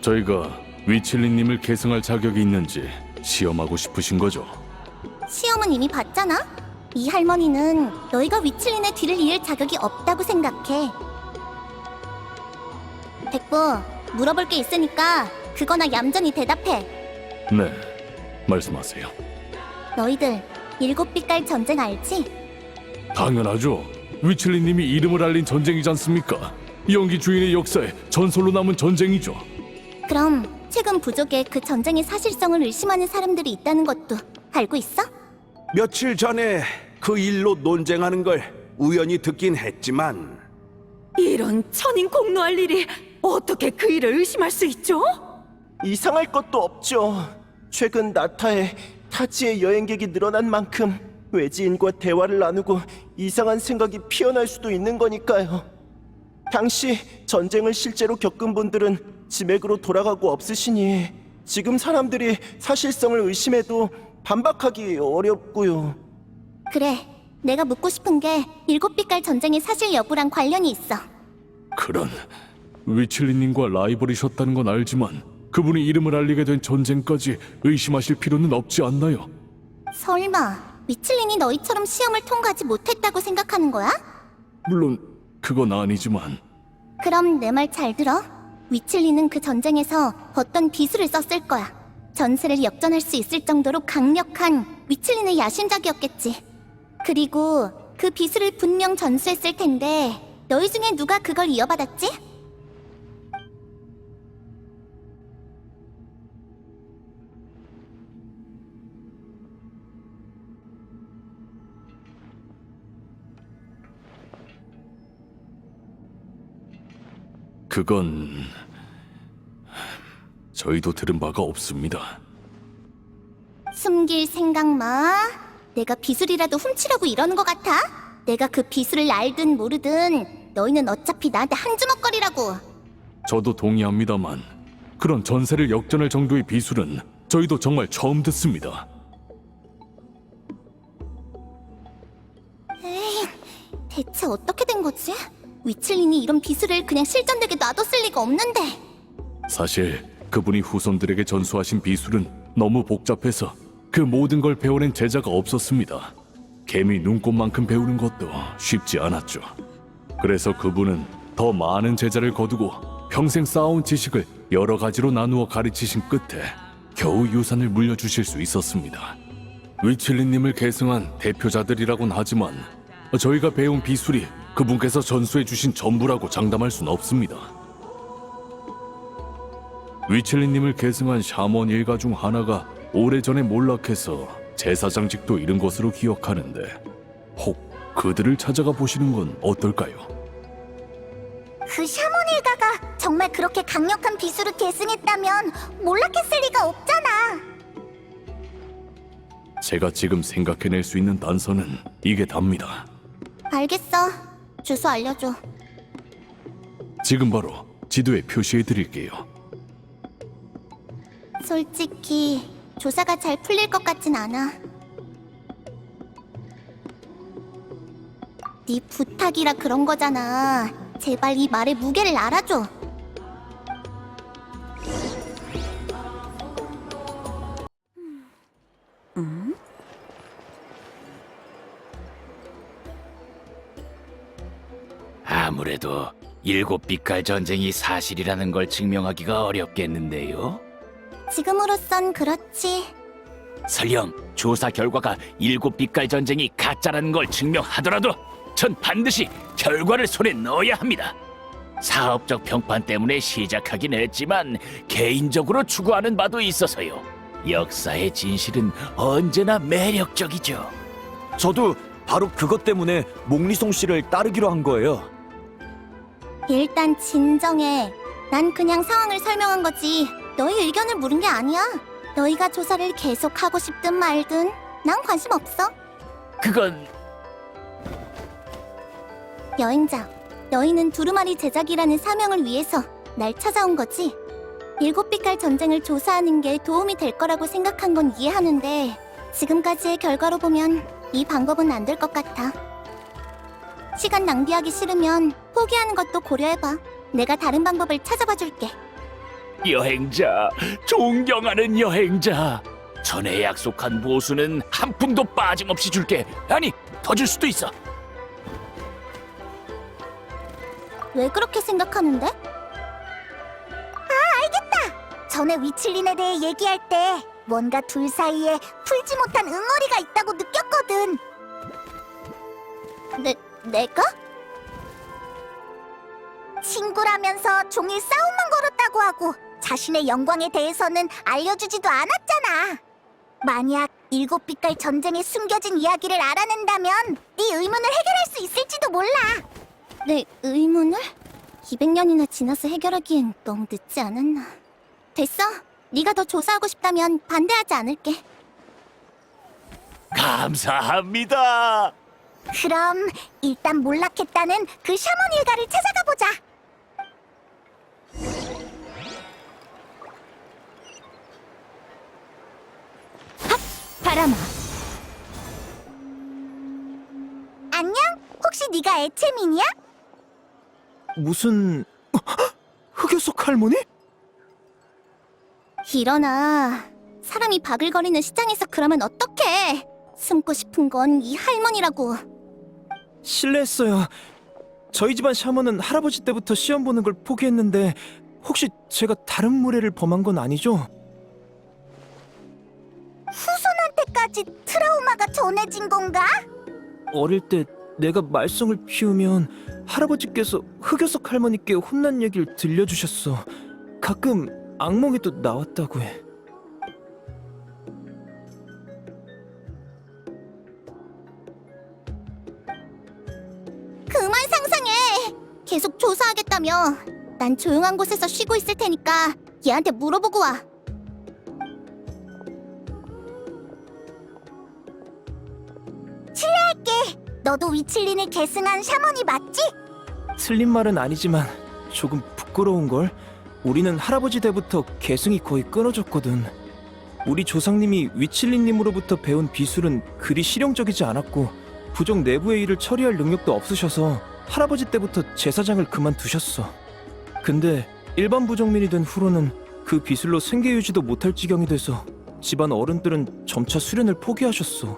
저희가 위칠리님을 계승할 자격이 있는지 시험하고 싶으신 거죠? 시험은 이미 봤잖아? 이 할머니는 너희가 위칠린의 뒤를 이을 자격이 없다고 생각해. 백부, 물어볼 게 있으니까 그거나 얌전히 대답해. 네, 말씀하세요. 너희들 일곱 빛깔 전쟁 알지? 당연하죠. 위칠리님이 이름을 알린 전쟁이지 않습니까? 연기 주인의 역사에 전설로 남은 전쟁이죠. 그럼 최근 부족에 그 전쟁의 사실성을 의심하는 사람들이 있다는 것도 알고 있어? 며칠 전에 그 일로 논쟁하는 걸 우연히 듣긴 했지만 이런 천인 공노할 일이 어떻게 그 일을 의심할 수 있죠? 이상할 것도 없죠. 최근 나타에 타지의 여행객이 늘어난 만큼 외지인과 대화를 나누고 이상한 생각이 피어날 수도 있는 거니까요. 당시 전쟁을 실제로 겪은 분들은 지맥으로 돌아가고 없으시니 지금 사람들이 사실성을 의심해도 반박하기 어렵고요. 그래, 내가 묻고 싶은 게 일곱 빛깔 전쟁의 사실 여부랑 관련이 있어. 그런 위칠리님과 라이벌이셨다는 건 알지만 그분이 이름을 알리게 된 전쟁까지 의심하실 필요는 없지 않나요? 설마 위칠린이 너희처럼 시험을 통과하지 못했다고 생각하는 거야? 물론 그건 아니지만 그럼 내 말 잘 들어. 위칠리는 그 전쟁에서 어떤 비수를 썼을 거야. 전세를 역전할 수 있을 정도로 강력한 위칠린의 야심작이었겠지. 그리고 그 비수를 분명 전수했을 텐데 너희 중에 누가 그걸 이어받았지? 그건 저희도 들은 바가 없습니다. 숨길 생각 마. 내가 비술이라도 훔치려고 이러는 것 같아? 내가 그 비술을 알든 모르든 너희는 어차피 나한테 한 주먹거리라고. 저도 동의합니다만 그런 전세를 역전할 정도의 비술은 저희도 정말 처음 듣습니다. 에이, 대체 어떻게 된 거지? 위칠린이 이런 비술을 그냥 실전되게 놔뒀을 리가 없는데. 사실 그분이 후손들에게 전수하신 비술은 너무 복잡해서 그 모든 걸 배워낸 제자가 없었습니다. 개미 눈꽃만큼 배우는 것도 쉽지 않았죠. 그래서 그분은 더 많은 제자를 거두고 평생 쌓아온 지식을 여러 가지로 나누어 가르치신 끝에 겨우 유산을 물려주실 수 있었습니다. 위칠리님을 계승한 대표자들이라곤 하지만 저희가 배운 비술이 그분께서 전수해 주신 전부라고 장담할 순 없습니다. 위칠리님을 계승한 샤먼 일가 중 하나가 오래전에 몰락해서 제사장직도 잃은 것으로 기억하는데 혹 그들을 찾아가 보시는 건 어떨까요? 그 샤먼 일가가 정말 그렇게 강력한 비술을 계승했다면 몰락했을 리가 없잖아. 제가 지금 생각해낼 수 있는 단서는 이게 답니다. 알겠어. 주소 알려줘. 지금 바로 지도에 표시해 드릴게요. 솔직히 조사가 잘 풀릴 것 같진 않아. 네 부탁이라 그런 거잖아. 제발 이 말의 무게를 알아줘. 그래도 일곱 빛깔 전쟁이 사실이라는 걸 증명하기가 어렵겠는데요? 지금으로선 그렇지. 설령 조사 결과가 일곱 빛깔 전쟁이 가짜라는 걸 증명하더라도 전 반드시 결과를 손에 넣어야 합니다. 사업적 평판 때문에 시작하긴 했지만 개인적으로 추구하는 바도 있어서요. 역사의 진실은 언제나 매력적이죠. 저도 바로 그것 때문에 목리송 씨를 따르기로 한 거예요. 일단 진정해. 난 그냥 상황을 설명한 거지. 너희 의견을 물은 게 아니야. 너희가 조사를 계속하고 싶든 말든 난 관심 없어. 그건 여행자, 너희는 두루마리 제작이라는 사명을 위해서 날 찾아온 거지. 일곱 빛깔 전쟁을 조사하는 게 도움이 될 거라고 생각한 건 이해하는데 지금까지의 결과로 보면 이 방법은 안 될 것 같아. 시간 낭비하기 싫으면 포기하는 것도 고려해봐. 내가 다른 방법을 찾아봐 줄게. 여행자, 존경하는 여행자. 전에 약속한 보수는 한 푼도 빠짐없이 줄게. 아니, 더 줄 수도 있어. 왜 그렇게 생각하는데? 알겠다! 전에 위칠린에 대해 얘기할 때 뭔가 둘 사이에 풀지 못한 응어리가 있다고 느꼈거든. 내가? 친구라면서 종일 싸움만 걸었다고 하고 자신의 영광에 대해서는 알려주지도 않았잖아. 만약 일곱 빛깔 전쟁에 숨겨진 이야기를 알아낸다면 네 의문을 해결할 수 있을지도 몰라. 내 의문을? 200년이나 지나서 해결하기엔 너무 늦지 않았나? 됐어. 네가 더 조사하고 싶다면 반대하지 않을게. 감사합니다. 그럼 일단 몰락했다는 그 샤먼 일가를 찾아가 보자. 핫! 바람아. 안녕? 혹시 네가 애체민이야? 무슨 흑요석 할머니? 일어나. 사람이 바글거리는 시장에서 그러면 어떡해? 숨고 싶은 건 이 할머니라고. 실례했어요. 저희 집안 샤먼은 할아버지 때부터 시험 보는 걸 포기했는데 혹시 제가 다른 무례를 범한 건 아니죠? 후손한테까지 트라우마가 전해진 건가? 어릴 때 내가 말썽을 피우면 할아버지께서 흑요석 할머니께 혼난 얘기를 들려주셨어. 가끔 악몽에도 나왔다고 해. 그만 상상해. 계속 조사하겠다며. 난 조용한 곳에서 쉬고 있을 테니까 얘한테 물어보고 와. 실례할게. 너도 위칠린을 계승한 샤먼이 맞지? 틀린 말은 아니지만 조금 부끄러운걸? 우리는 할아버지 때부터 계승이 거의 끊어졌거든. 우리 조상님이 위칠린님으로부터 배운 비술은 그리 실용적이지 않았고 부족 내부의 일을 처리할 능력도 없으셔서 할아버지 때부터 제사장을 그만두셨어. 근데 일반 부족민이 된 후로는 그 비술로 생계 유지도 못할 지경이 돼서 집안 어른들은 점차 수련을 포기하셨어.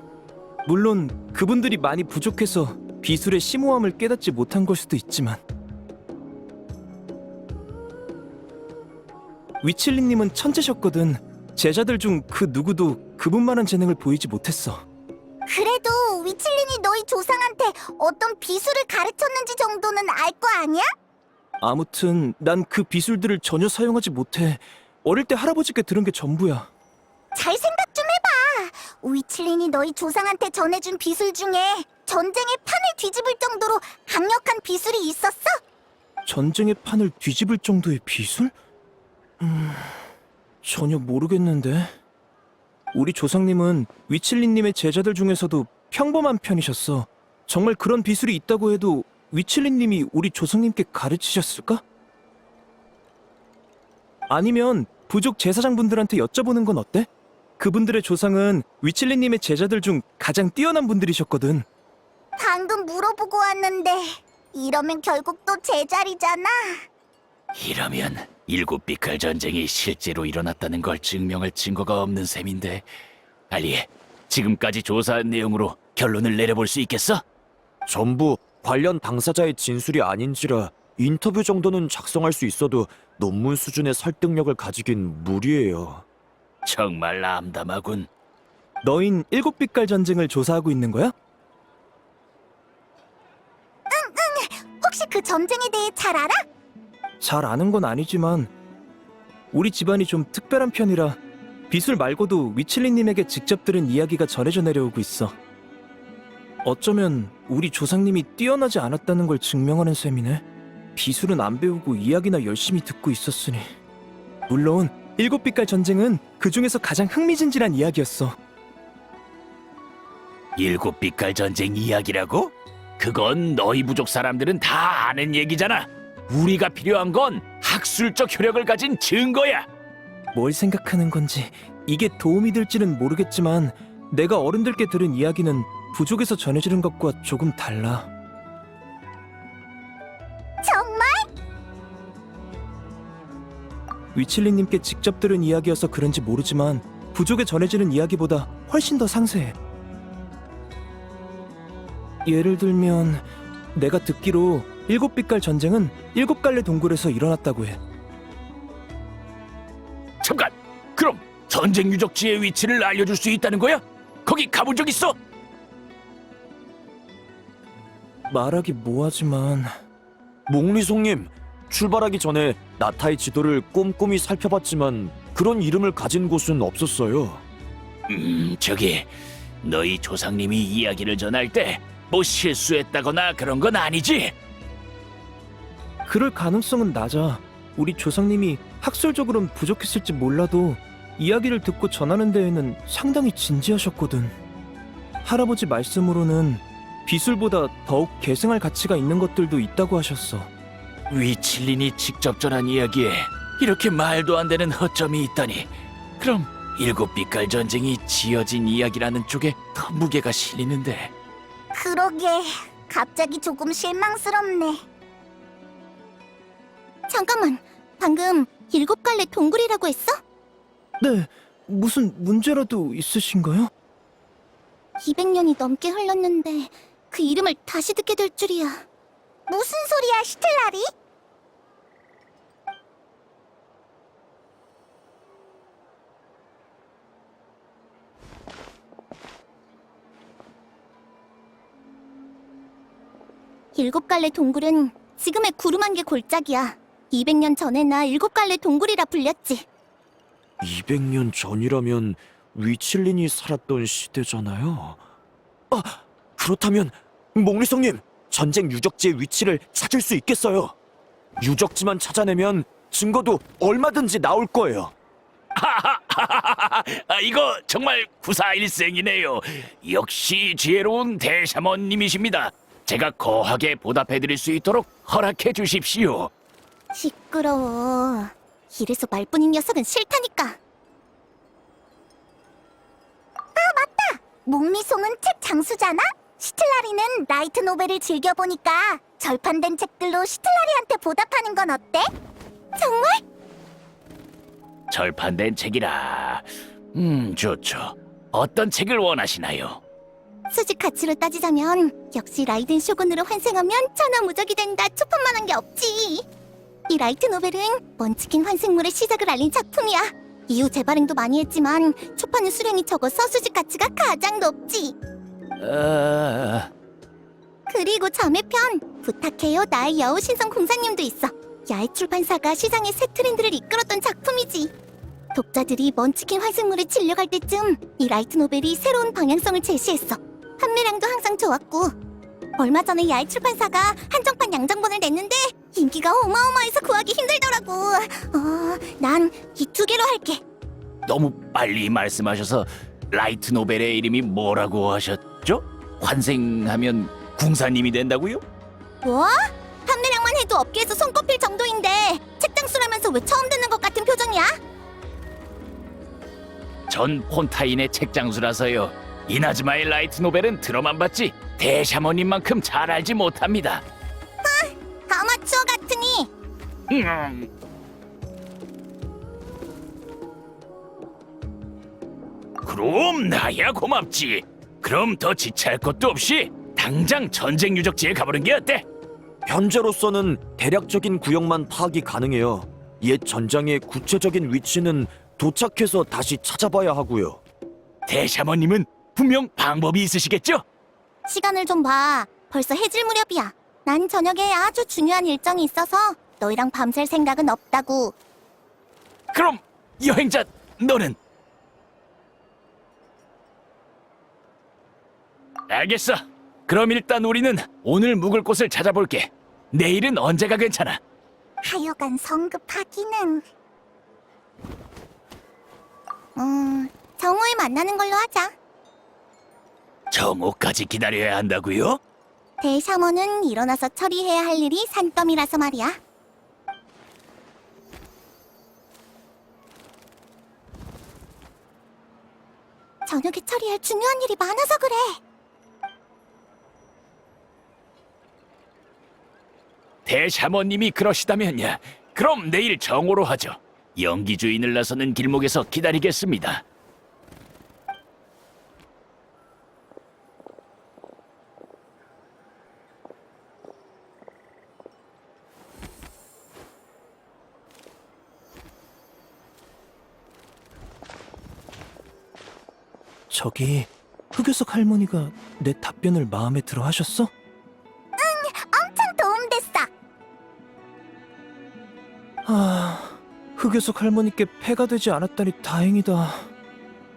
물론 그분들이 많이 부족해서 비술의 심오함을 깨닫지 못한 걸 수도 있지만 위칠리님은 천재셨거든. 제자들 중 그 누구도 그분만한 재능을 보이지 못했어. 그래도 위칠린이 너희 조상한테 어떤 비술을 가르쳤는지 정도는 알 거 아니야? 아무튼 난 그 비술들을 전혀 사용하지 못해. 어릴 때 할아버지께 들은 게 전부야. 잘 생각 좀 해봐. 위칠린이 너희 조상한테 전해준 비술 중에 전쟁의 판을 뒤집을 정도로 강력한 비술이 있었어? 전쟁의 판을 뒤집을 정도의 비술? 전혀 모르겠는데. 우리 조상님은 위칠리님의 제자들 중에서도 평범한 편이셨어. 정말 그런 비술이 있다고 해도 위칠리님이 우리 조상님께 가르치셨을까? 아니면 부족 제사장분들한테 여쭤보는 건 어때? 그분들의 조상은 위칠리님의 제자들 중 가장 뛰어난 분들이셨거든. 방금 물어보고 왔는데 이러면 결국 또 제자리잖아. 이러면 일곱 빛깔 전쟁이 실제로 일어났다는 걸 증명할 증거가 없는 셈인데, 알리, 지금까지 조사한 내용으로 결론을 내려볼 수 있겠어? 전부 관련 당사자의 진술이 아닌지라 인터뷰 정도는 작성할 수 있어도 논문 수준의 설득력을 가지긴 무리예요. 정말 암담하군. 너흰 일곱 빛깔 전쟁을 조사하고 있는 거야? 혹시 그 전쟁에 대해 잘 알아? 잘 아는 건 아니지만 우리 집안이 좀 특별한 편이라 비술 말고도 위칠리님에게 직접 들은 이야기가 전해져 내려오고 있어. 어쩌면 우리 조상님이 뛰어나지 않았다는 걸 증명하는 셈이네. 비술은 안 배우고 이야기나 열심히 듣고 있었으니. 물론 일곱 빛깔 전쟁은 그 중에서 가장 흥미진진한 이야기였어. 일곱 빛깔 전쟁 이야기라고? 그건 너희 부족 사람들은 다 아는 얘기잖아. 우리가 필요한 건 학술적 효력을 가진 증거야. 뭘 생각하는 건지 이게 도움이 될지는 모르겠지만 내가 어른들께 들은 이야기는 부족에서 전해지는 것과 조금 달라. 정말? 위칠리님께 직접 들은 이야기여서 그런지 모르지만 부족에 전해지는 이야기보다 훨씬 더 상세해. 예를 들면 내가 듣기로 일곱 빛깔 전쟁은 일곱 갈래 동굴에서 일어났다고 해. 잠깐! 그럼 전쟁 유적지의 위치를 알려줄 수 있다는 거야? 거기 가본 적 있어? 말하기 뭐하지만 몽리송님, 출발하기 전에 나타의 지도를 꼼꼼히 살펴봤지만 그런 이름을 가진 곳은 없었어요. 저기 너희 조상님이 이야기를 전할 때 뭐 실수했다거나 그런 건 아니지? 그럴 가능성은 낮아. 우리 조상님이 학술적으로는 부족했을지 몰라도 이야기를 듣고 전하는 데에는 상당히 진지하셨거든. 할아버지 말씀으로는 비술보다 더욱 계승할 가치가 있는 것들도 있다고 하셨어. 위칠린이 직접 전한 이야기에 이렇게 말도 안 되는 허점이 있다니. 그럼 일곱 빛깔 전쟁이 지어진 이야기라는 쪽에 더 무게가 실리는데. 그러게, 갑자기 조금 실망스럽네. 잠깐만, 방금 일곱 갈래 동굴이라고 했어? 네, 무슨 문제라도 있으신가요? 200년이 넘게 흘렀는데 그 이름을 다시 듣게 될 줄이야. 무슨 소리야, 시틀라리? 일곱 갈래 동굴은 지금의 구름한개 골짜기야. 200년 전에 나 일곱 갈래 동굴이라 불렸지. 200년 전이라면 위칠린이 살았던 시대잖아요. 아, 그렇다면 몽리성님, 전쟁 유적지의 위치를 찾을 수 있겠어요. 유적지만 찾아내면 증거도 얼마든지 나올 거예요. 이거 정말 구사일생이네요. 역시 지혜로운 대샤먼님이십니다. 제가 거하게 보답해드릴 수 있도록 허락해 주십시오. 시끄러워. 이래서 말뿐인 녀석은 싫다니까. 아, 맞다! 목미송은 책 장수잖아? 시틀라리는 라이트 노벨을 즐겨보니까 절판된 책들로 시틀라리한테 보답하는 건 어때? 정말? 절판된 책이라. 좋죠. 어떤 책을 원하시나요? 수직 가치로 따지자면 역시 라이든 쇼군으로 환생하면 천하무적이 된다. 초판만한 게 없지. 이 라이트 노벨은 먼치킨 환생물의 시작을 알린 작품이야. 이후 재발행도 많이 했지만 초판은 수량이 적어서 수직 가치가 가장 높지. 그리고 자매편 부탁해요 나의 여우 신성 공사님도 있어. 야외 출판사가 시장의 새 트렌드를 이끌었던 작품이지. 독자들이 먼치킨 환생물에 질려갈 때쯤 이 라이트 노벨이 새로운 방향성을 제시했어. 판매량도 항상 좋았고, 얼마 전에 야외 출판사가 한정판 양정본을 냈는데 인기가 어마어마해서 구하기 힘들더라고. 난 이 두 개로 할게. 너무 빨리 말씀하셔서 라이트 노벨의 이름이 뭐라고 하셨죠? 환생하면 궁사님이 된다고요? 뭐? 판매량만 해도 업계에서 손꼽힐 정도인데 책장수라면서 왜 처음 듣는 것 같은 표정이야? 전 폰타인의 책장수라서요. 이나즈마의 라이트 노벨은 들어만 봤지 대샤머님만큼 잘 알지 못합니다. 아마추어 같으니. 그럼 나야 고맙지. 그럼 더 지체할 것도 없이 당장 전쟁 유적지에 가보는 게 어때? 현재로서는 대략적인 구역만 파악이 가능해요. 옛 전장의 구체적인 위치는 도착해서 다시 찾아봐야 하고요. 대샤머님은 분명 방법이 있으시겠죠? 시간을 좀 봐. 벌써 해질 무렵이야. 난 저녁에 아주 중요한 일정이 있어서 너희랑 밤샐 생각은 없다고. 그럼 여행자 너는? 알겠어. 그럼 일단 우리는 오늘 묵을 곳을 찾아볼게. 내일은 언제가 괜찮아? 하여간 성급하기는. 정오에 만나는 걸로 하자. 정오까지 기다려야 한다고요? 대샤머는 일어나서 처리해야 할 일이 산더미라서 말이야. 저녁에 처리할 중요한 일이 많아서 그래. 대샤머님이 그러시다면야. 그럼 내일 정오로 하죠. 연기 주인을 나서는 길목에서 기다리겠습니다. 저기 흑요석 할머니가 내 답변을 마음에 들어 하셨어? 엄청 도움됐어. 흑요석 할머니께 폐가 되지 않았다니 다행이다.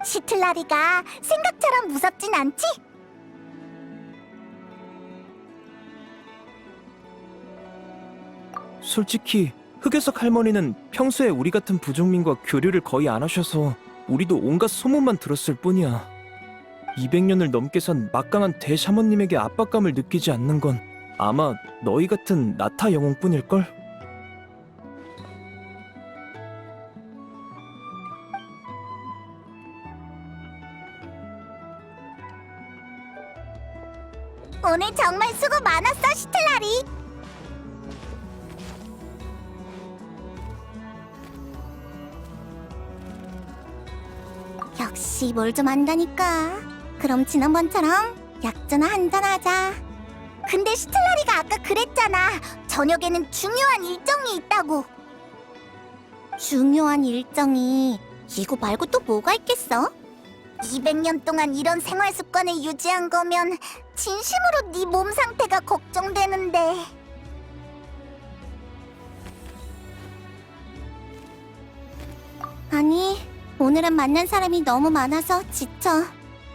시틀라리가 생각처럼 무섭진 않지? 솔직히 흑요석 할머니는 평소에 우리 같은 부족민과 교류를 거의 안 하셔서 우리도 온갖 소문만 들었을 뿐이야. 200년을 넘게 산 막강한 대샤먼님에게 압박감을 느끼지 않는 건 아마 너희 같은 나타 영웅뿐일걸? 오늘 정말 수고 많았어, 시틀라리. 역시 뭘 좀 안다니까. 그럼 지난번처럼 약주나 한잔 하자. 근데 시틀라리가 아까 그랬잖아. 저녁에는 중요한 일정이 있다고. 중요한 일정이 이거 말고 또 뭐가 있겠어? 200년 동안 이런 생활 습관을 유지한 거면 진심으로 네 몸 상태가 걱정되는데. 아니, 오늘은 만난 사람이 너무 많아서 지쳐.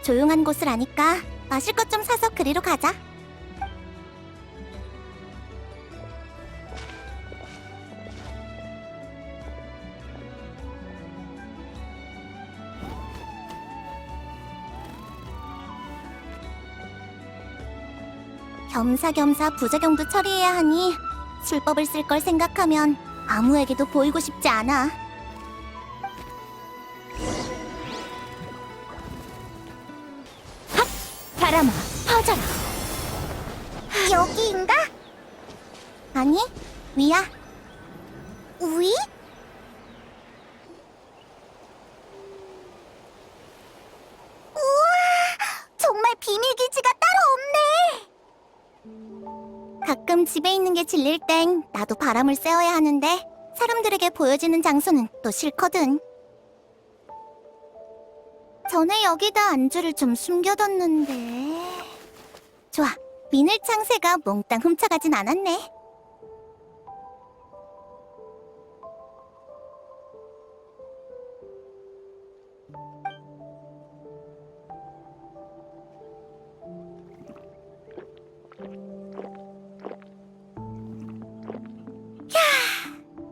조용한 곳을 아니까 마실 것 좀 사서 그리로 가자. 겸사겸사 부작용도 처리해야 하니 술법을 쓸 걸 생각하면 아무에게도 보이고 싶지 않아. 핫! 바람아, 퍼져라. 여기인가? 아니, 위야. 위? 우와! 정말 비밀기지가 따로 없네! 가끔 집에 있는 게 질릴 땐 나도 바람을 쐬어야 하는데 사람들에게 보여지는 장소는 또 싫거든. 전에 여기다 안주를 좀 숨겨뒀는데... 좋아, 비늘 창새가 몽땅 훔쳐가진 않았네.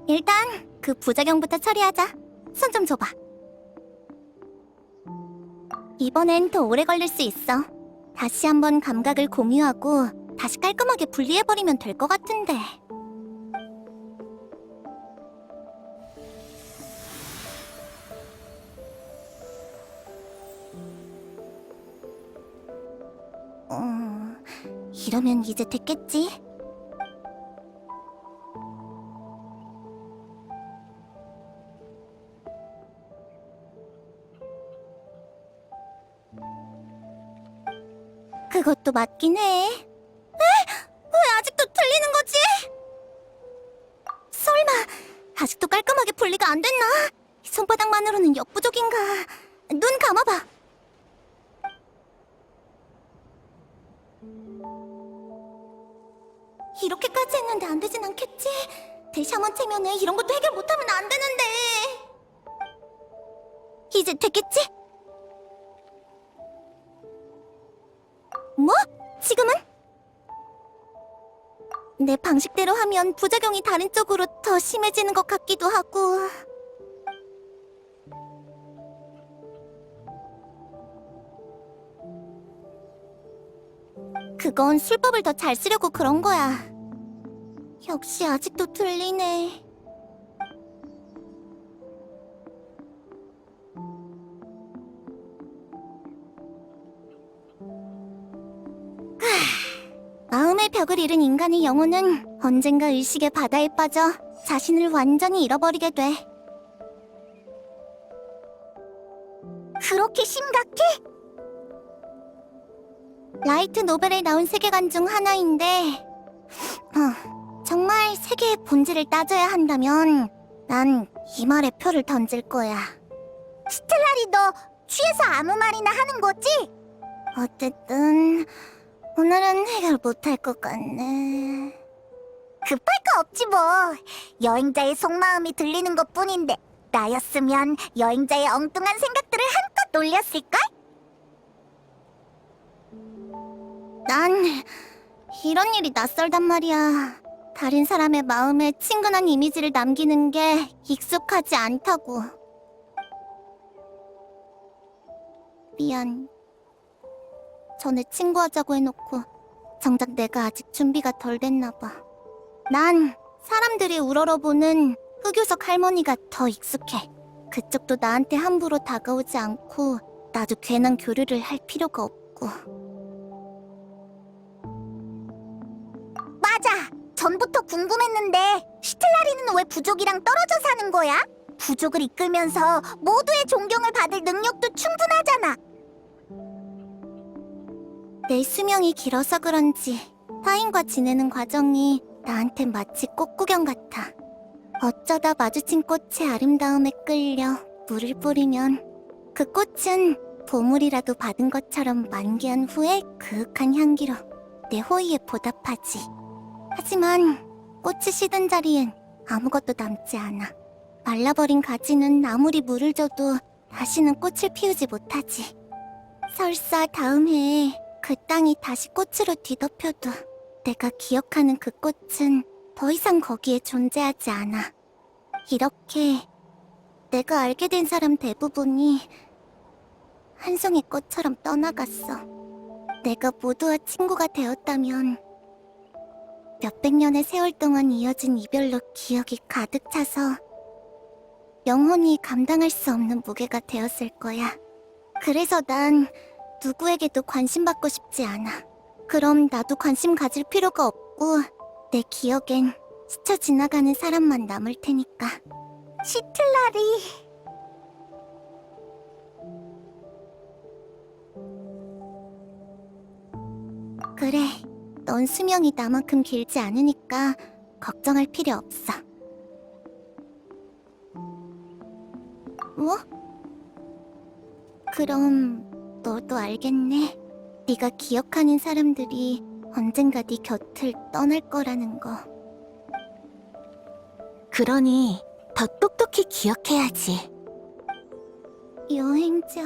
일단 그 부작용부터 처리하자. 손 좀 줘봐. 이번엔 더 오래 걸릴 수 있어. 다시 한번 감각을 공유하고 다시 깔끔하게 분리해버리면 될 것 같은데. 이러면 이제 됐겠지? 그것도 맞긴 해. 왜 아직도 틀리는 거지? 설마 아직도 깔끔하게 분리가 안 됐나? 손바닥만으로는 역부족인가? 눈 감아봐. 이렇게까지 했는데 안 되진 않겠지? 대샤먼 체면에 이런 것도 해결 못하면 안 되는데. 이제 됐겠지? 뭐? 지금은? 내 방식대로 하면 부작용이 다른 쪽으로 더 심해지는 것 같기도 하고. 그건 술법을 더 잘 쓰려고 그런 거야. 역시 아직도 들리네. 마음의 벽을 잃은 인간의 영혼은 언젠가 의식의 바다에 빠져 자신을 완전히 잃어버리게 돼. 그렇게 심각해? 라이트 노벨에 나온 세계관 중 하나인데, 정말 세계의 본질을 따져야 한다면 난 이 말에 표를 던질 거야. 스텔라리, 너 취해서 아무 말이나 하는 거지? 어쨌든 오늘은 해결 못할 것 같네. 급할 거 없지 뭐. 여행자의 속마음이 들리는 것뿐인데 나였으면 여행자의 엉뚱한 생각들을 한껏 놀렸을걸? 난 이런 일이 낯설단 말이야. 다른 사람의 마음에 친근한 이미지를 남기는 게 익숙하지 않다고. 미안. 전에 친구하자고 해놓고 정작 내가 아직 준비가 덜 됐나 봐. 난 사람들이 우러러보는 흑요석 할머니가 더 익숙해. 그쪽도 나한테 함부로 다가오지 않고 나도 괜한 교류를 할 필요가 없고. 맞아! 전부터 궁금했는데 시틀라리는 왜 부족이랑 떨어져 사는 거야? 부족을 이끌면서 모두의 존경을 받을 능력도 충분하잖아. 내 수명이 길어서 그런지 타인과 지내는 과정이 나한텐 마치 꽃구경 같아. 어쩌다 마주친 꽃의 아름다움에 끌려 물을 뿌리면 그 꽃은 보물이라도 받은 것처럼 만개한 후에 그윽한 향기로 내 호의에 보답하지. 하지만 꽃이 시든 자리엔 아무것도 남지 않아. 말라버린 가지는 아무리 물을 줘도 다시는 꽃을 피우지 못하지. 설사 다음 해에 그 땅이 다시 꽃으로 뒤덮여도 내가 기억하는 그 꽃은 더 이상 거기에 존재하지 않아. 이렇게 내가 알게 된 사람 대부분이 한 송이 꽃처럼 떠나갔어. 내가 모두와 친구가 되었다면 몇백 년의 세월 동안 이어진 이별로 기억이 가득 차서 영혼이 감당할 수 없는 무게가 되었을 거야. 그래서 난 누구에게도 관심 받고 싶지 않아. 그럼 나도 관심 가질 필요가 없고 내 기억엔 스쳐 지나가는 사람만 남을 테니까. 시틀라리. 그래, 넌 수명이 나만큼 길지 않으니까 걱정할 필요 없어. 뭐? 그럼 너도 알겠네. 네가 기억하는 사람들이 언젠가 네 곁을 떠날 거라는 거. 그러니 더 똑똑히 기억해야지. 여행자...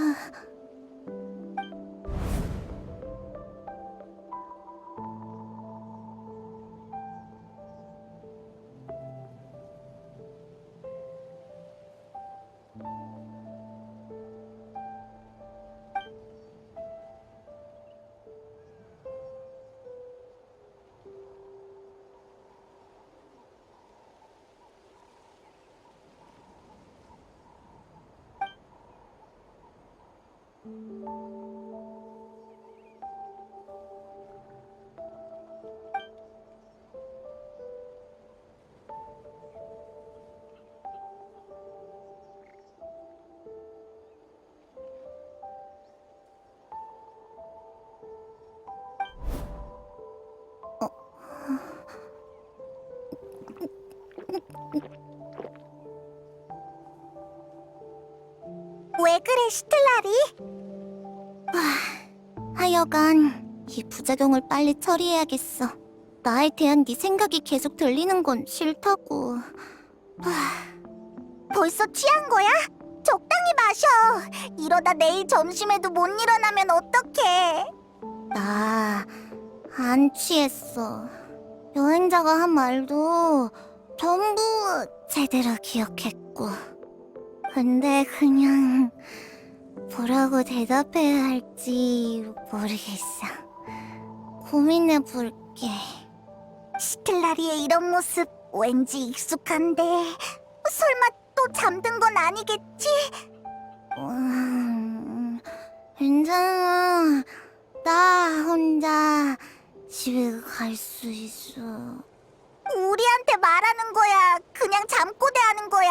왜 그래, 시틀라리? 하여간 이 부작용을 빨리 처리해야겠어. 나에 대한 네 생각이 계속 들리는 건 싫다고. 벌써 취한 거야? 적당히 마셔. 이러다 내일 점심에도 못 일어나면 어떡해? 나 안 취했어. 여행자가 한 말도 전부 제대로 기억했고. 근데 그냥 뭐라고 대답해야 할지 모르겠어. 고민해 볼게. 시틀라리의 이런 모습 왠지 익숙한데 설마 또 잠든 건 아니겠지? 괜찮아. 나 혼자 집에 갈 수 있어. 우리한테 말하는 거야? 그냥 잠꼬대하는 거야?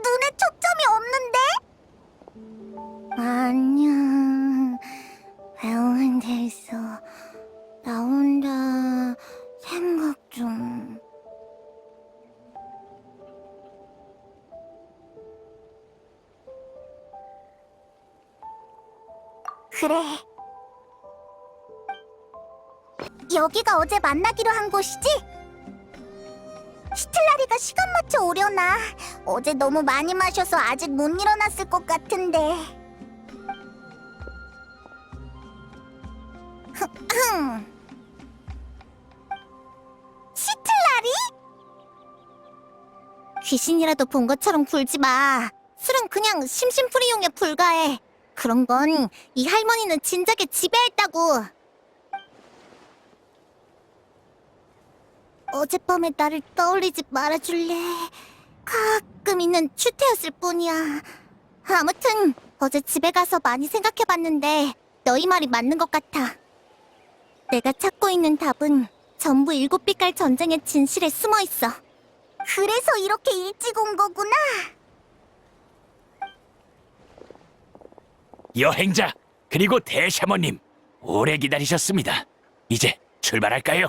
눈에 초점이 없는데? 아니야. 병원에서 나 혼자 생각 좀. 그래. 여기가 어제 만나기로 한 곳이지? 시틀라리가 시간 맞춰 오려나? 어제 너무 많이 마셔서 아직 못 일어났을 것 같은데. 시틀라리? 귀신이라도 본 것처럼 굴지 마. 술은 그냥 심심풀이용에 불과해. 그런 건 이 할머니는 진작에 지배했다고. 어젯밤의 나를 떠올리지 말아줄래? 가끔 있는 추태였을 뿐이야. 아무튼 어제 집에 가서 많이 생각해봤는데 너희 말이 맞는 것 같아. 내가 찾고 있는 답은 전부 7빛깔 전쟁의 진실에 숨어있어. 그래서 이렇게 일찍 온 거구나. 여행자 그리고 대샤머님 오래 기다리셨습니다. 이제 출발할까요?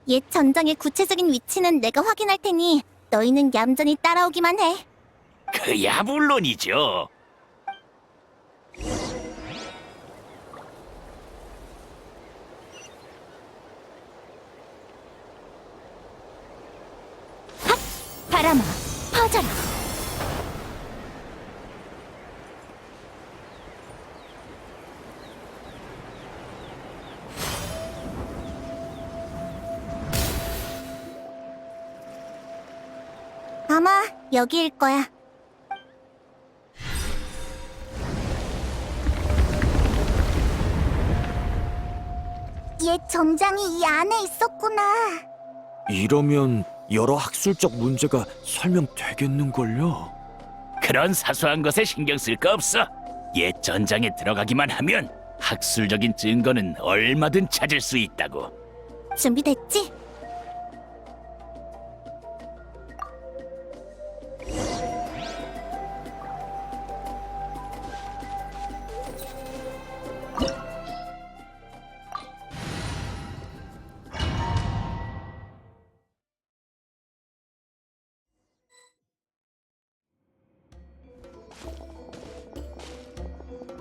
옛 전장의 구체적인 위치는 내가 확인할 테니 너희는 얌전히 따라오기만 해. 그야 물론이죠. 바람아, 퍼져라. 아마 여기일 거야. 옛 전장이 이 안에 있었구나. 이러면 여러 학술적 문제가 설명되겠는걸요? 그런 사소한 것에 신경 쓸 거 없어. 옛 전장에 들어가기만 하면 학술적인 증거는 얼마든 찾을 수 있다고. 준비됐지?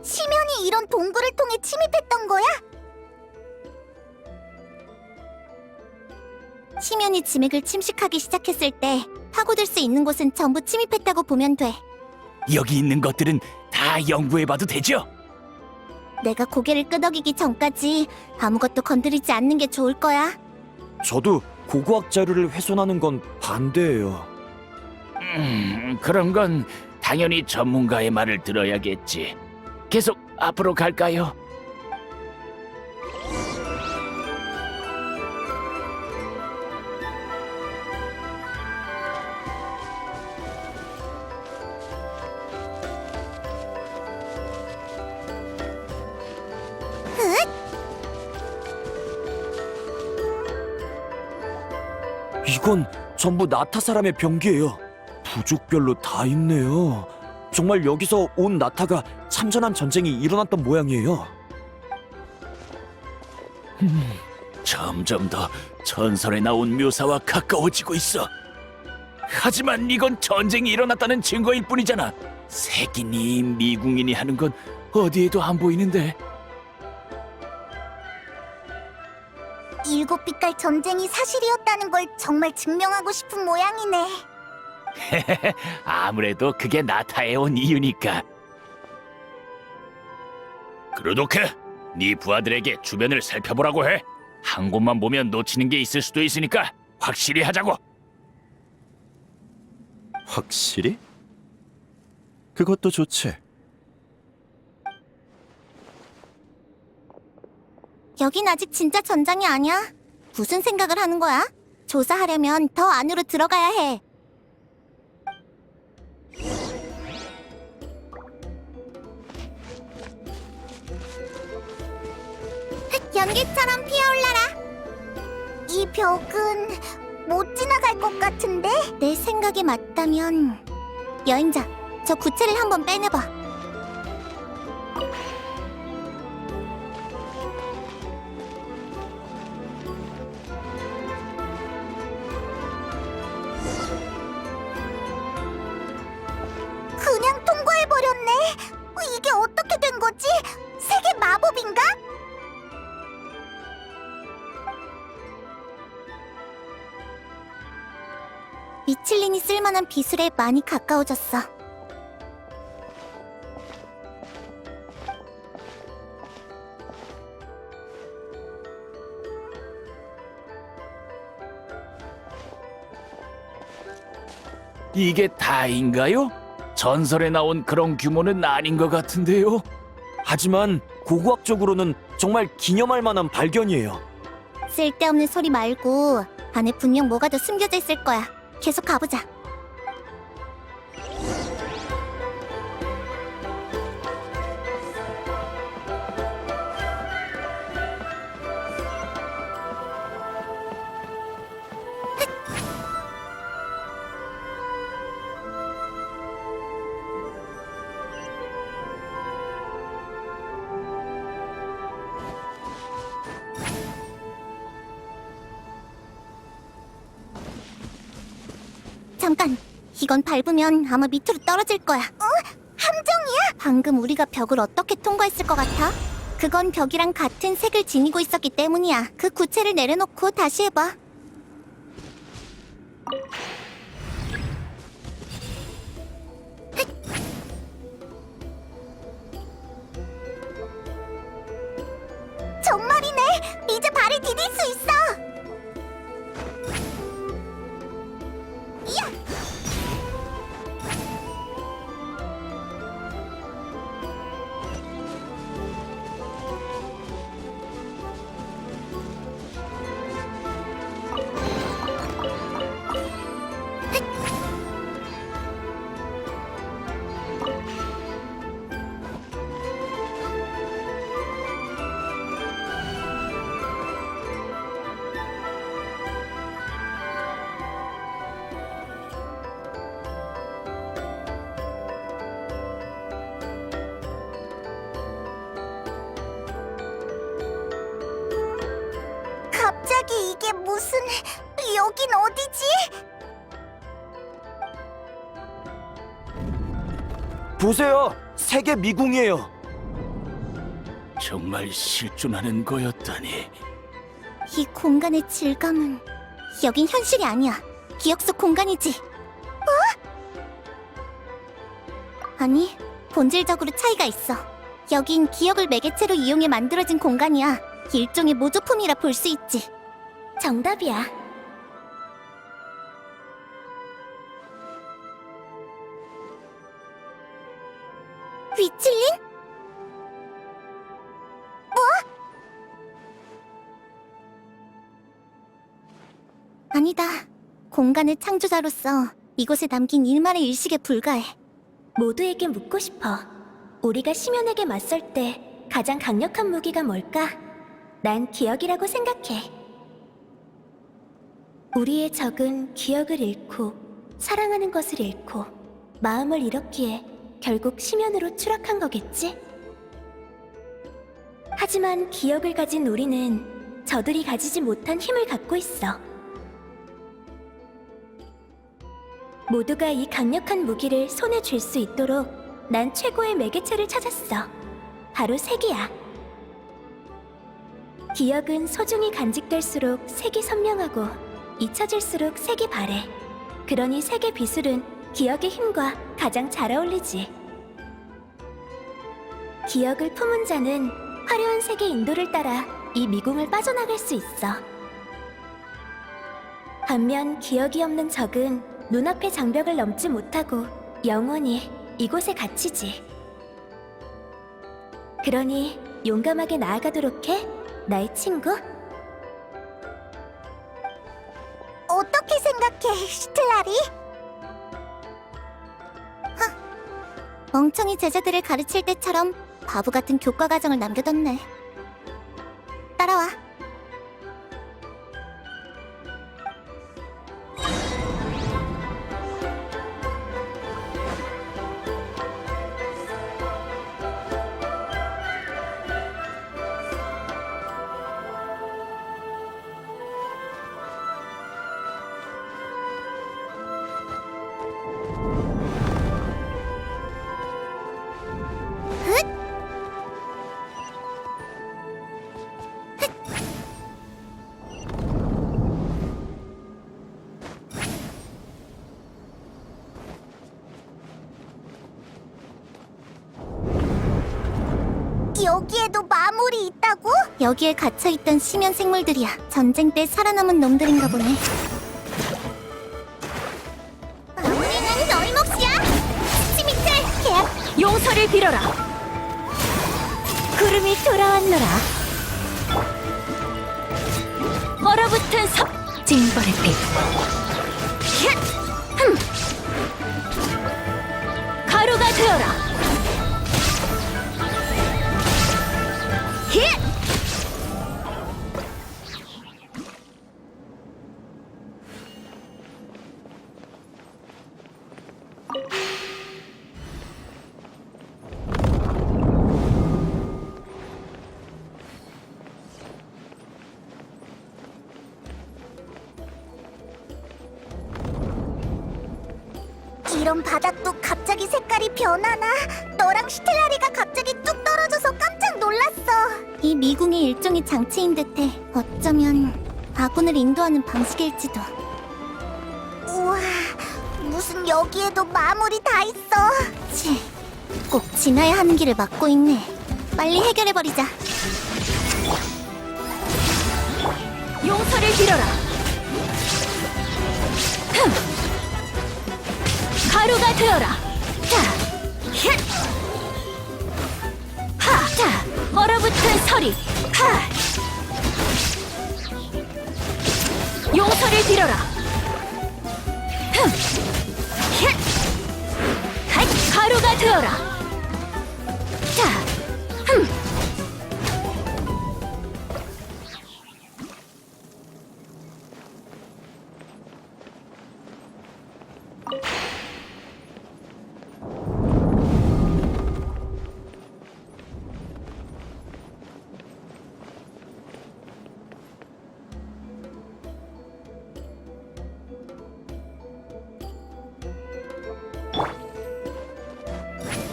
시면이 이런 동굴을 통해 침입했던 거야? 시면이 지맥을 침식하기 시작했을 때 파고들 수 있는 곳은 전부 침입했다고 보면 돼. 여기 있는 것들은 다 연구해봐도 되죠? 내가 고개를 끄덕이기 전까지 아무것도 건드리지 않는 게 좋을 거야. 저도 고고학 자료를 훼손하는 건 반대예요. 그런 건 당연히 전문가의 말을 들어야겠지. 계속 앞으로 갈까요? 이건 전부 나타 사람의 병기예요. 부족별로 다 있네요. 정말 여기서 온 나타가 참전한 전쟁이 일어났던 모양이에요. 점점 더 전설에 나온 묘사와 가까워지고 있어. 하지만 이건 전쟁이 일어났다는 증거일 뿐이잖아. 색이니 미궁이니 하는 건 어디에도 안 보이는데. 일곱 빛깔 전쟁이 사실이었다는 걸 정말 증명하고 싶은 모양이네. 아무래도 그게 나타에 온 이유니까. 그르도케, 네 부하들에게 주변을 살펴보라고 해. 한 곳만 보면 놓치는 게 있을 수도 있으니까 확실히 하자고. 확실히? 그것도 좋지. 여긴 아직 진짜 전장이 아니야. 무슨 생각을 하는 거야? 조사하려면 더 안으로 들어가야 해. 연기처럼 피어올라라. 이 벽은 못 지나갈 것 같은데? 내 생각이 맞다면 여행자, 저 구체를 한번 빼내봐. 그냥 통과해버렸네. 이게 어떻게 된 거지? 세계 마법인가? 미칠린이 쓸만한 비술에 많이 가까워졌어. 이게 다인가요? 전설에 나온 그런 규모는 아닌 것 같은데요. 하지만 고고학적으로는 정말 기념할 만한 발견이에요. 쓸데없는 소리 말고 안에 분명 뭐가 더 숨겨져 있을 거야. 계속 가보자. 잠깐, 이건 밟으면 아마 밑으로 떨어질 거야. 함정이야? 방금 우리가 벽을 어떻게 통과했을 것 같아? 그건 벽이랑 같은 색을 지니고 있었기 때문이야. 그 구체를 내려놓고 다시 해봐. 정말이네! 이제 발을 디딜 수 있어! 이야! 갑자기 이게 무슨... 여긴 어디지? 보세요, 세계 미궁이에요. 정말 실존하는 거였다니. 이 공간의 질감은... 여긴 현실이 아니야. 기억 속 공간이지. 아니, 본질적으로 차이가 있어. 여긴 기억을 매개체로 이용해 만들어진 공간이야. 일종의 모조품이라 볼 수 있지. 정답이야. 위칠린? 뭐? 아니다. 공간의 창조자로서 이곳에 남긴 일만의 일식에 불과해. 모두에게 묻고 싶어. 우리가 심연에게 맞설 때 가장 강력한 무기가 뭘까? 난 기억이라고 생각해. 우리의 적은 기억을 잃고 사랑하는 것을 잃고 마음을 잃었기에 결국 심연으로 추락한 거겠지? 하지만 기억을 가진 우리는 저들이 가지지 못한 힘을 갖고 있어. 모두가 이 강력한 무기를 손에 쥘 수 있도록 난 최고의 매개체를 찾았어. 바로 색이야. 기억은 소중히 간직될수록 색이 선명하고 잊혀질수록 색이 바래. 그러니 색의 비술은 기억의 힘과 가장 잘 어울리지. 기억을 품은 자는 화려한 색의 인도를 따라 이 미궁을 빠져나갈 수 있어. 반면 기억이 없는 적은 눈앞의 장벽을 넘지 못하고 영원히 이곳에 갇히지. 그러니 용감하게 나아가도록 해, 나의 친구. 어떻게 생각해, 시틀라리? 멍청이 제자들을 가르칠 때처럼 바보 같은 교과 과정을 남겨뒀네. 따라와. 여기에도 마물이 있다고? 여기에 갇혀있던 심연 생물들이야. 전쟁 때 살아남은 놈들인가 보네. 마무리는 너희 몫이야! 스미틀! 계약! 용서를 빌어라. 구름이 돌아왔노라. 얼어붙은 섭 징벌의 빛. 가루가 되어라. 이런 바닥도 갑자기 색깔이 변하나? 너랑 시틀라리가 갑자기 뚝 떨어져서 깜짝 놀랐어. 이 미궁의 일종의 장치인 듯해. 어쩌면 아군을 인도하는 방식일지도. 우와, 무슨 여기에도 마물이 다 있어. 치, 꼭 지나야 하는 길을 막고 있네. 빨리 해결해버리자. 용서를 빌어라. 가루가 되어라. 얼어붙은 서리. 용서를 빌어라. 가루가 되어라.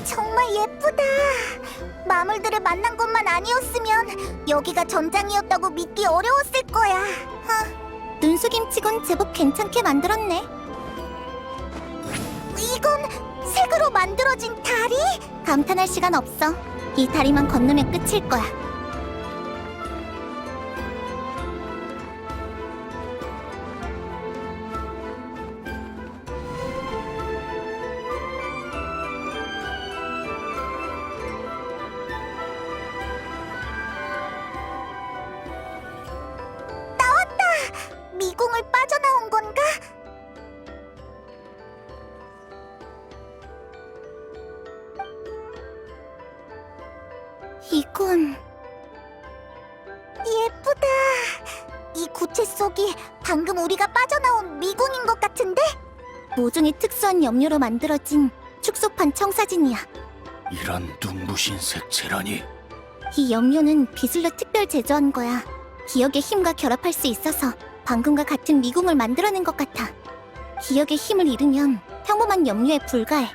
정말 예쁘다. 마물들을 만난 것만 아니었으면 여기가 전장이었다고 믿기 어려웠을 거야. 눈속임치곤 제법 괜찮게 만들었네. 이건 색으로 만들어진 다리? 감탄할 시간 없어. 이 다리만 건너면 끝일 거야. 미궁을 빠져나온 건가? 이건 예쁘다. 이 구체 속이 방금 우리가 빠져나온 미궁인 것 같은데? 모종의 특수한 염료로 만들어진 축소판 청사진이야. 이런 눈부신 색채라니. 이 염료는 비슬로 특별 제조한 거야. 기억의 힘과 결합할 수 있어서 방금과 같은 미궁을 만들어낸 것 같아. 기억의 힘을 잃으면 평범한 염료에 불과해.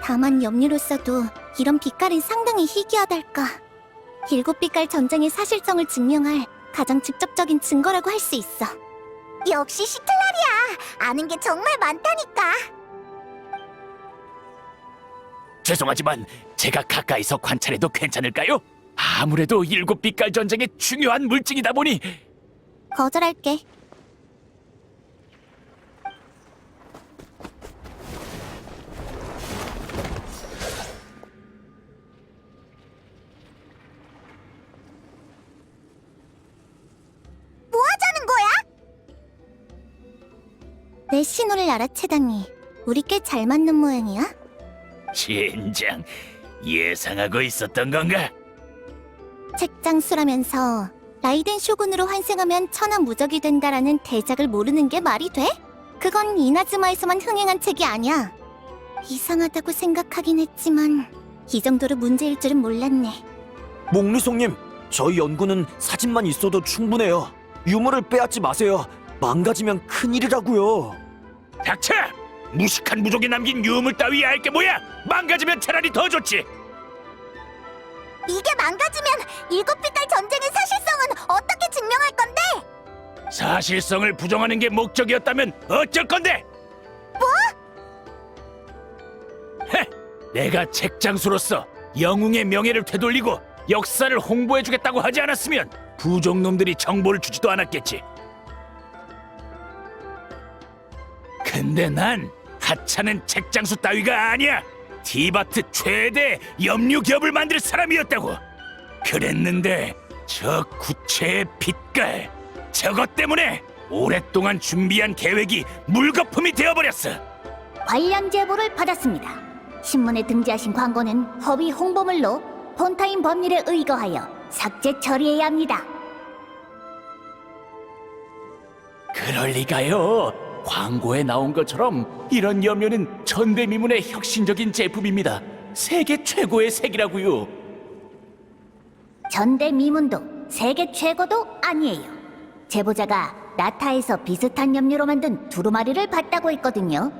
다만 염료로서도 이런 빛깔은 상당히 희귀하달까. 일곱 빛깔 전쟁의 사실성을 증명할 가장 직접적인 증거라고 할 수 있어. 역시 시틀라리야. 아는 게 정말 많다니까. 죄송하지만 제가 가까이서 관찰해도 괜찮을까요? 아무래도 일곱 빛깔 전쟁의 중요한 물증이다 보니. 거절할게. 뭐 하자는 거야? 내 신호를 알아채다니 우리 꽤 잘 맞는 모양이야. 젠장, 예상하고 있었던 건가? 책장수라면서 라이덴 쇼군으로 환생하면 천하무적이 된다라는 대작을 모르는 게 말이 돼? 그건 이나즈마에서만 흥행한 책이 아니야. 이상하다고 생각하긴 했지만 이 정도로 문제일 줄은 몰랐네. 몽리송님, 저희 연구는 사진만 있어도 충분해요. 유물을 빼앗지 마세요. 망가지면 큰일이라고요. 닥쳐! 무식한 부족이 남긴 유물 따위 알 게 뭐야? 망가지면 차라리 더 좋지. 이게 망가지면 일곱 빛깔 전쟁의 사실성은 어떻게 증명할 건데? 사실성을 부정하는 게 목적이었다면 어쩔 건데? 뭐? 내가 책장수로서 영웅의 명예를 되돌리고 역사를 홍보해주겠다고 하지 않았으면 부족놈들이 정보를 주지도 않았겠지. 근데 난 하찮은 책장수 따위가 아니야. 디바트 최대 염류 기업을 만들 사람이었다고. 그랬는데 저 구체의 빛깔, 저것 때문에 오랫동안 준비한 계획이 물거품이 되어버렸어. 관련 제보를 받았습니다. 신문에 등재하신 광고는 허위 홍보물로 폰타인 법률에 의거하여 삭제 처리해야 합니다. 그럴 리가요. 광고에 나온 것처럼 이런 염료는 전대미문의 혁신적인 제품입니다. 세계 최고의 색이라고요. 전대미문도 세계 최고도 아니에요. 제보자가 나타에서 비슷한 염료로 만든 두루마리를 봤다고 했거든요.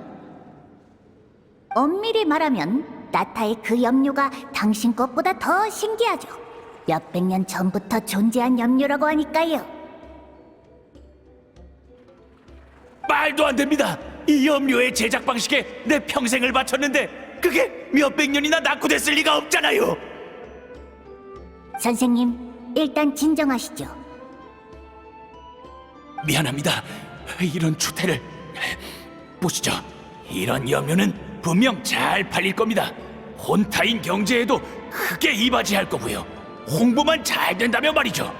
엄밀히 말하면 나타의 그 염료가 당신 것보다 더 신기하죠. 몇백 년 전부터 존재한 염료라고 하니까요. 말도 안 됩니다. 이 염료의 제작 방식에 내 평생을 바쳤는데 그게 몇백 년이나 낙후됐을 리가 없잖아요. 선생님, 일단 진정하시죠. 미안합니다. 이런 추태를 보시죠. 이런 염료는 분명 잘 팔릴 겁니다. 폰타인 경제에도 크게 이바지할 거고요. 홍보만 잘 된다면 말이죠.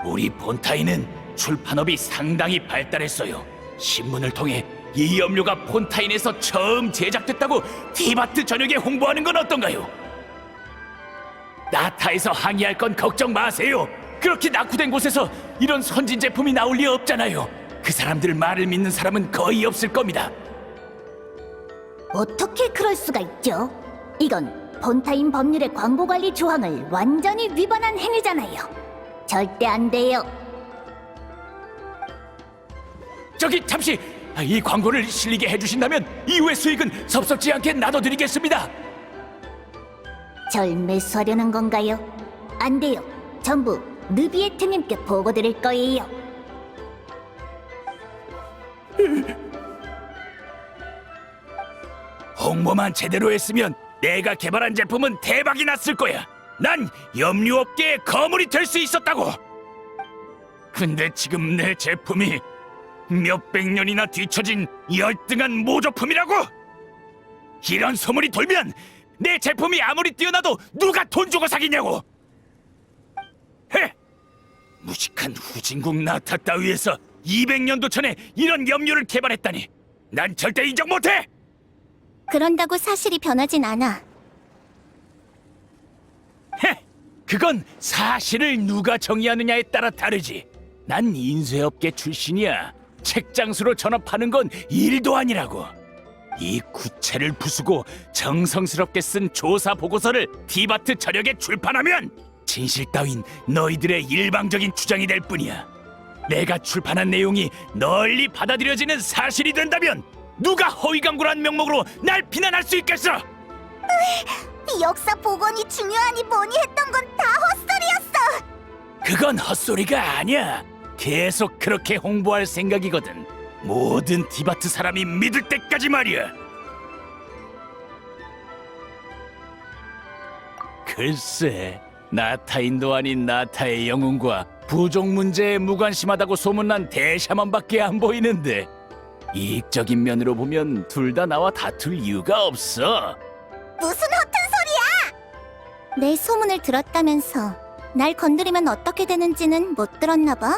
우리 폰타인은 출판업이 상당히 발달했어요. 신문을 통해 이 염료가 폰타인에서 처음 제작됐다고 디바트 전역에 홍보하는 건 어떤가요? 나타에서 항의할 건 걱정 마세요. 그렇게 낙후된 곳에서 이런 선진 제품이 나올 리 없잖아요. 그 사람들 말을 믿는 사람은 거의 없을 겁니다. 어떻게 그럴 수가 있죠? 이건 폰타인 법률의 광고관리 조항을 완전히 위반한 행위잖아요. 절대 안 돼요. 저기 잠시 이 광고를 실리게 해주신다면 이후의 수익은 섭섭지 않게 나눠드리겠습니다. 절 매수하려는 건가요? 안 돼요. 전부 느비에트님께 보고드릴 거예요. 홍보만 제대로 했으면 내가 개발한 제품은 대박이 났을 거야. 난 염료업계의 거물이 될 수 있었다고. 근데 지금 내 제품이 몇백 년이나 뒤처진 열등한 모조품이라고? 이런 소문이 돌면 내 제품이 아무리 뛰어나도 누가 돈 주고 사겠냐고? 헤! 무식한 후진국 나타 따위에서 200년도 전에 이런 염료를 개발했다니 난 절대 인정 못해! 그런다고 사실이 변하진 않아. 헤! 그건 사실을 누가 정의하느냐에 따라 다르지. 난 인쇄업계 출신이야. 책장수로 전업하는 건 일도 아니라고. 이 구체를 부수고 정성스럽게 쓴 조사 보고서를 디바트 저력에 출판하면 진실 따윈 너희들의 일방적인 주장이 될 뿐이야. 내가 출판한 내용이 널리 받아들여지는 사실이 된다면 누가 허위광고란 명목으로 날 비난할 수 있겠어? 역사 복원이 중요하니 뭐니 했던 건 다 헛소리였어. 그건 헛소리가 아니야. 계속 그렇게 홍보할 생각이거든. 모든 디바트 사람이 믿을 때까지 말이야. 글쎄, 나타인도 아닌 나타의 영웅과 부족 문제에 무관심하다고 소문난 대샤만밖에 안 보이는데 이익적인 면으로 보면 둘 다 나와 다툴 이유가 없어. 무슨 허튼 소리야! 내 소문을 들었다면서 날 건드리면 어떻게 되는지는 못 들었나 봐?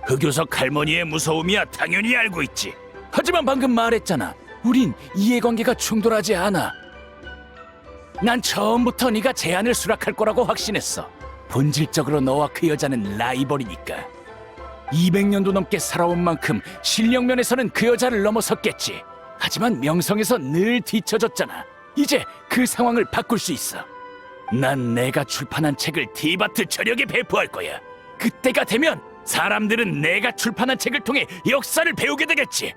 흑요석 할머니의 무서움이야 당연히 알고 있지. 하지만 방금 말했잖아. 우린 이해관계가 충돌하지 않아. 난 처음부터 네가 제안을 수락할 거라고 확신했어. 본질적으로 너와 그 여자는 라이벌이니까. 200년도 넘게 살아온 만큼 실력 면에서는 그 여자를 넘어섰겠지. 하지만 명성에서 늘 뒤처졌잖아. 이제 그 상황을 바꿀 수 있어. 난 내가 출판한 책을 디바트 저력에 배포할 거야. 그때가 되면 사람들은 내가 출판한 책을 통해 역사를 배우게 되겠지.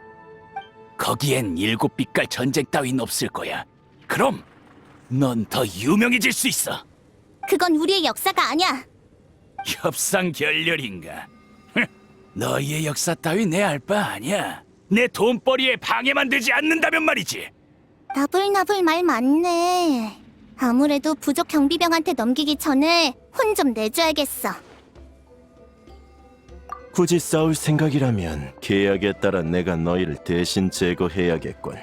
거기엔 7빛깔 전쟁 따윈 없을 거야. 그럼 넌 더 유명해질 수 있어. 그건 우리의 역사가 아니야. 협상결렬인가? 너희의 역사 따위 내 알 바 아니야. 내 돈벌이에 방해만 되지 않는다면 말이지. 나불나불 말 많네. 아무래도 부족 경비병한테 넘기기 전에 혼 좀 내줘야겠어. 굳이 싸울 생각이라면 계약에 따라 내가 너희를 대신 제거해야겠군.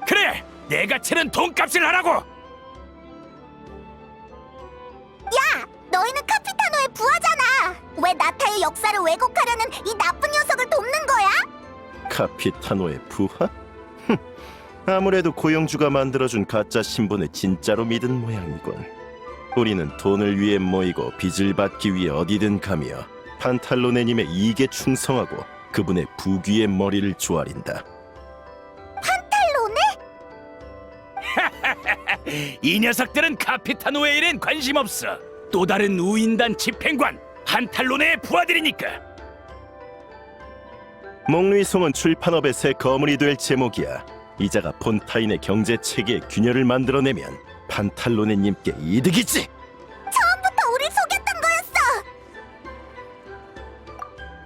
그래! 내가 치는 돈값을 하라고! 야! 너희는 카피타노의 부하잖아! 왜 나타의 역사를 왜곡하려는 이 나쁜 녀석을 돕는 거야? 카피타노의 부하? 아무래도 고용주가 만들어준 가짜 신분을 진짜로 믿은 모양이군. 우리는 돈을 위해 모이고 빚을 받기 위해 어디든 가며 판탈로네님의 이익에 충성하고 그분의 부귀의 머리를 조아린다. 판탈로네? 이 녀석들은 카피타노의 일엔 관심 없어. 또 다른 우인단 집행관 판탈로네의 부하들이니까. 몽루이송은 출판업의 새 거물이 될 제목이야. 이자가 폰타인의 경제 체계에 균열을 만들어내면 판탈로네님께 이득이지. 처음부터 우릴 속였던 거였어!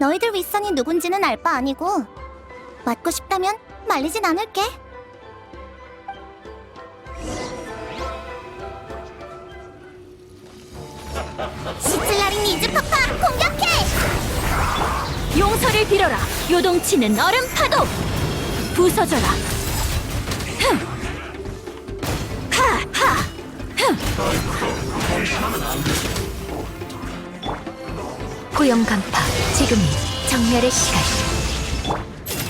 너희들 윗선이 누군지는 알 바 아니고 맞고 싶다면 말리진 않을게. 시틀라린 이즈파파 공격해! 용서를 빌어라. 요동치는 얼음 파도. 부서져라. 고용 간파. 지금이 정멸의 시간.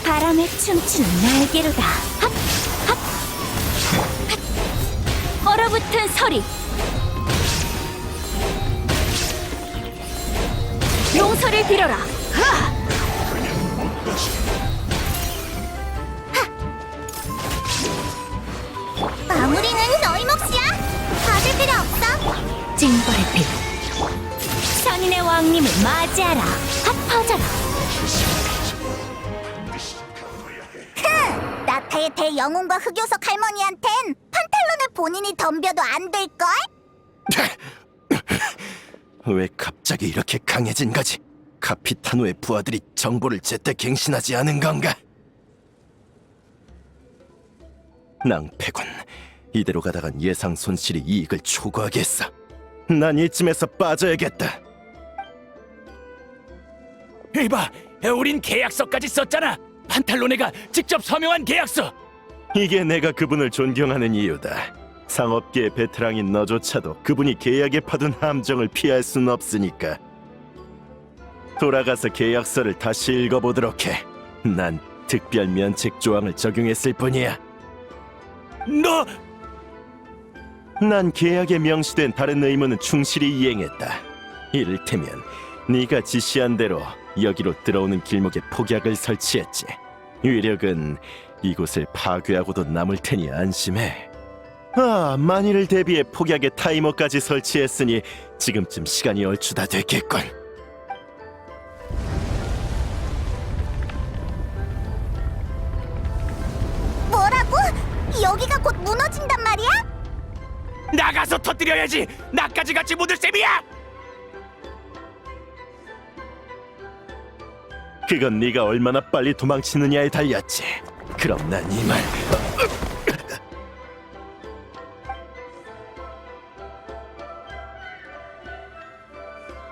바람에 춤추는 날개로다. 얼어붙은 서리. 용서를 빌어라. 마무리는 너희 몫이야. 받을 필요 없어. 징벌의 빛. 선인의 왕님을 맞이하라. 퍼져라. 나타의 대영웅과 흑요석 할머니한텐 판탈론을 본인이 덤벼도 안 될걸? 왜 갑자기 이렇게 강해진 거지? 카피타노의 부하들이 정보를 제때 갱신하지 않은 건가? 낭패군. 이대로 가다간 예상 손실이 이익을 초과하겠어. 난 이쯤에서 빠져야겠다. 이봐, 우린 계약서까지 썼잖아. 판탈로네가 직접 서명한 계약서. 이게 내가 그분을 존경하는 이유다. 상업계의 베테랑인 너조차도 그분이 계약에 파둔 함정을 피할 순 없으니까. 돌아가서 계약서를 다시 읽어보도록 해. 난 특별 면책 조항을 적용했을 뿐이야. 너... 난 계약에 명시된 다른 의무는 충실히 이행했다. 이를테면 네가 지시한 대로 여기로 들어오는 길목에 폭약을 설치했지. 위력은 이곳을 파괴하고도 남을 테니 안심해. 아, 만일을 대비해 폭약의 타이머까지 설치했으니 지금쯤 시간이 얼추 다 됐겠군. 뭐라고? 여기가 곧 무너진단 말이야? 나가서 터뜨려야지. 나까지 같이 묻을 셈이야. 그건 네가 얼마나 빨리 도망치느냐에 달렸지. 그럼 난 이만.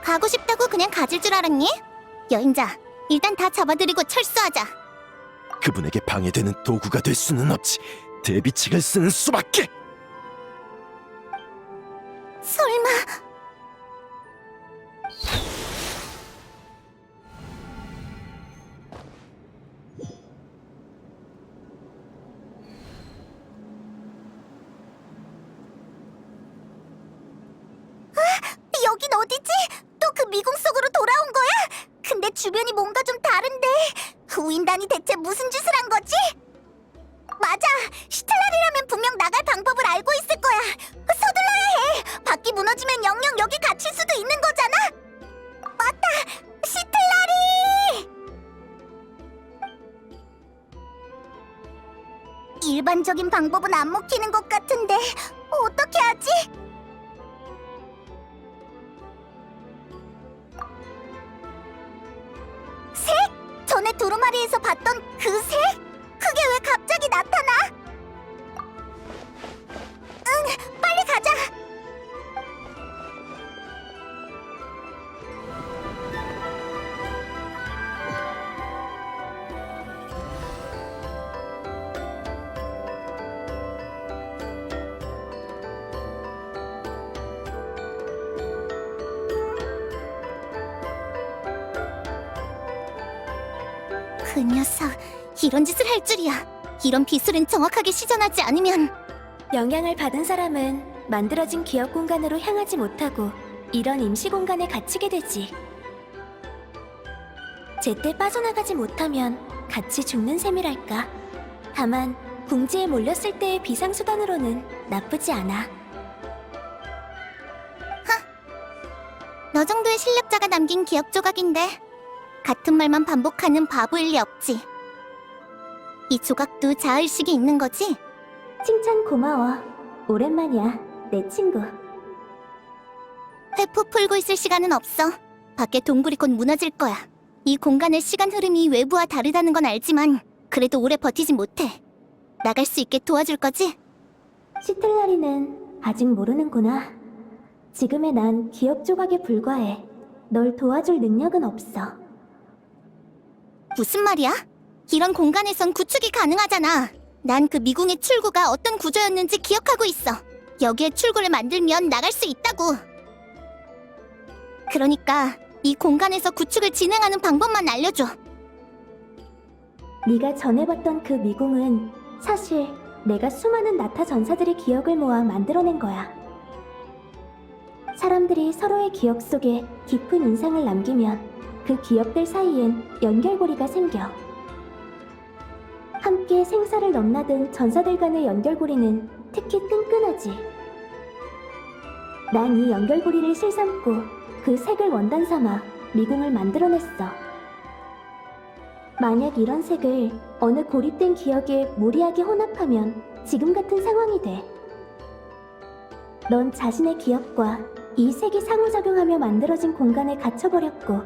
가고 싶다고 그냥 가질 줄 알았니? 여행자, 일단 다 잡아들이고 철수하자. 그분에게 방해되는 도구가 될 수는 없지. 대비책을 쓰는 수밖에. 설마... 여긴 어디지? 또 그 미궁 속으로 돌아온 거야? 근데 주변이 뭔가 좀 다른데 우인단이 대체 무슨 짓을 한 거지? 맞아! 시틀라리라면 분명 나갈 방법을 알고 있을 거야. 서둘러야 해! 바퀴 무너지면 영영 여기 갇힐 수도 있는 거잖아? 맞다! 시틀라리! 일반적인 방법은 안 먹히는 것 같은데 어떻게 하지? 새? 전에 두루마리에서 봤던 그 새? 그게 왜 갑자기 나타나? 응, 빨리 가자. 그 녀석, 이런 짓을 할 줄이야. 이런 비술은 정확하게 시전하지 않으면... 영향을 받은 사람은 만들어진 기억 공간으로 향하지 못하고 이런 임시 공간에 갇히게 되지. 제때 빠져나가지 못하면 같이 죽는 셈이랄까. 다만 궁지에 몰렸을 때의 비상수단으로는 나쁘지 않아. 너 정도의 실력자가 남긴 기억 조각인데 같은 말만 반복하는 바보일 리 없지. 이 조각도 자의식이 있는 거지? 칭찬 고마워. 오랜만이야, 내 친구. 회포 풀고 있을 시간은 없어. 밖에 동굴이 곧 무너질 거야. 이 공간의 시간 흐름이 외부와 다르다는 건 알지만 그래도 오래 버티진 못해. 나갈 수 있게 도와줄 거지? 시틀라리는 아직 모르는구나. 지금의 난 기억 조각에 불과해. 널 도와줄 능력은 없어. 무슨 말이야? 이런 공간에선 구축이 가능하잖아. 난 그 미궁의 출구가 어떤 구조였는지 기억하고 있어. 여기에 출구를 만들면 나갈 수 있다고. 그러니까 이 공간에서 구축을 진행하는 방법만 알려줘. 네가 전에 봤던 그 미궁은 사실 내가 수많은 나타 전사들의 기억을 모아 만들어낸 거야. 사람들이 서로의 기억 속에 깊은 인상을 남기면 그 기억들 사이엔 연결고리가 생겨. 함께 생사를 넘나든 전사들 간의 연결고리는 특히 끈끈하지. 난 이 연결고리를 실삼고 그 색을 원단 삼아 미궁을 만들어냈어. 만약 이런 색을 어느 고립된 기억에 무리하게 혼합하면 지금 같은 상황이 돼. 넌 자신의 기억과 이 색이 상호작용하며 만들어진 공간에 갇혀버렸고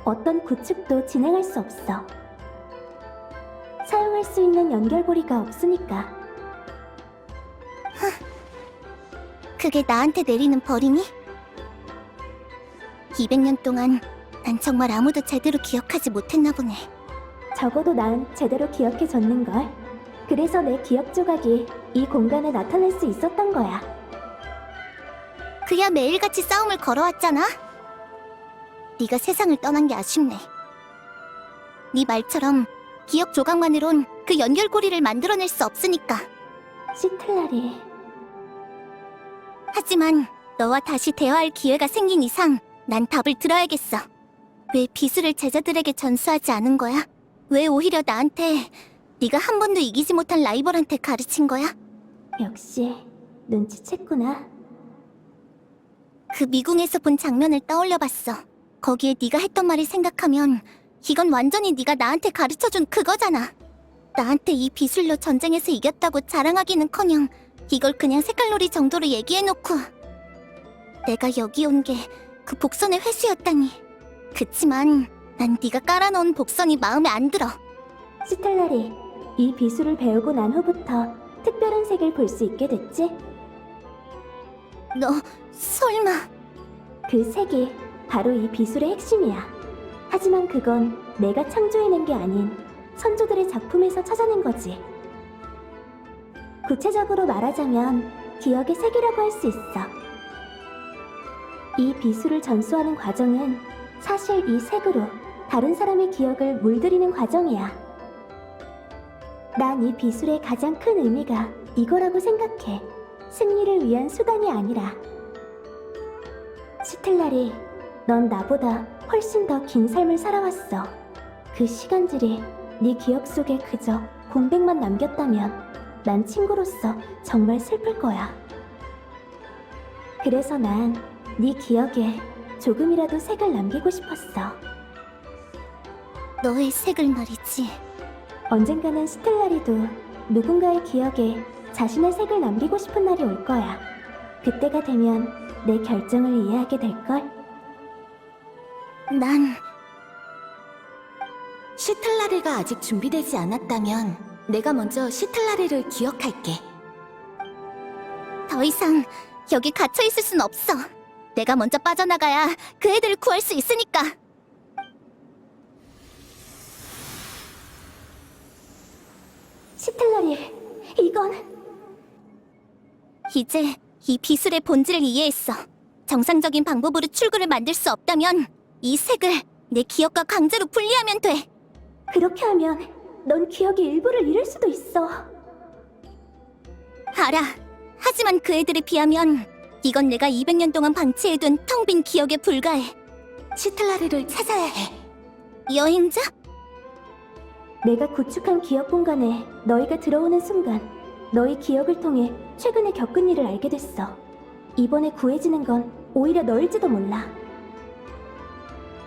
어떤 구축도 진행할 수 없어. 사용할 수 있는 연결고리가 없으니까. 그게 나한테 내리는 벌이니? 200년 동안 난 정말 아무도 제대로 기억하지 못했나 보네. 적어도 난 제대로 기억해줬는걸. 그래서 내 기억 조각이 이 공간에 나타날 수 있었던 거야. 그야 매일같이 싸움을 걸어왔잖아. 네가 세상을 떠난 게 아쉽네. 네 말처럼 기억 조각만으론 그 연결고리를 만들어낼 수 없으니까. 시틀라리. 하지만 너와 다시 대화할 기회가 생긴 이상 난 답을 들어야겠어. 왜 비술을 제자들에게 전수하지 않은 거야? 왜 오히려 나한테 네가 한 번도 이기지 못한 라이벌한테 가르친 거야? 역시 눈치챘구나. 그 미궁에서 본 장면을 떠올려봤어. 거기에 네가 했던 말을 생각하면 이건 완전히 네가 나한테 가르쳐준 그거잖아. 나한테 이 비술로 전쟁에서 이겼다고 자랑하기는커녕 이걸 그냥 색깔놀이 정도로 얘기해놓고 내가 여기 온 게 그 복선의 회수였다니. 그치만 난 네가 깔아놓은 복선이 마음에 안 들어. 시텔라리, 이 비술을 배우고 난 후부터 특별한 색을 볼 수 있게 됐지? 너 설마... 그 색이 바로 이 비술의 핵심이야. 하지만 그건 내가 창조해낸 게 아닌 선조들의 작품에서 찾아낸 거지. 구체적으로 말하자면 기억의 색이라고 할 수 있어. 이 비술을 전수하는 과정은 사실 이 색으로 다른 사람의 기억을 물들이는 과정이야. 난 이 비술의 가장 큰 의미가 이거라고 생각해. 승리를 위한 수단이 아니라. 시텔라리, 넌 나보다 훨씬 더 긴 삶을 살아왔어. 그 시간들이 네 기억 속에 그저 공백만 남겼다면 난 친구로서 정말 슬플 거야. 그래서 난 네 기억에 조금이라도 색을 남기고 싶었어. 너의 색을 말이지. 언젠가는 스텔라리도 누군가의 기억에 자신의 색을 남기고 싶은 날이 올 거야. 그때가 되면 내 결정을 이해하게 될걸? 난 시틀라리가 아직 준비되지 않았다면 내가 먼저 시틀라리를 기억할게. 더 이상 여기 갇혀있을 순 없어. 내가 먼저 빠져나가야 그 애들을 구할 수 있으니까. 시틀라리, 이건... 이제 이 비술의 본질을 이해했어. 정상적인 방법으로 출구를 만들 수 없다면 이 색을 내 기억과 강제로 분리하면 돼. 그렇게 하면 넌 기억의 일부를 잃을 수도 있어. 알아. 하지만 그 애들에 비하면 이건 내가 200년 동안 방치해둔 텅 빈 기억에 불과해. 시틀라리를 찾아야 해. 여행자? 내가 구축한 기억 공간에 너희가 들어오는 순간 너희 기억을 통해 최근에 겪은 일을 알게 됐어. 이번에 구해지는 건 오히려 너일지도 몰라.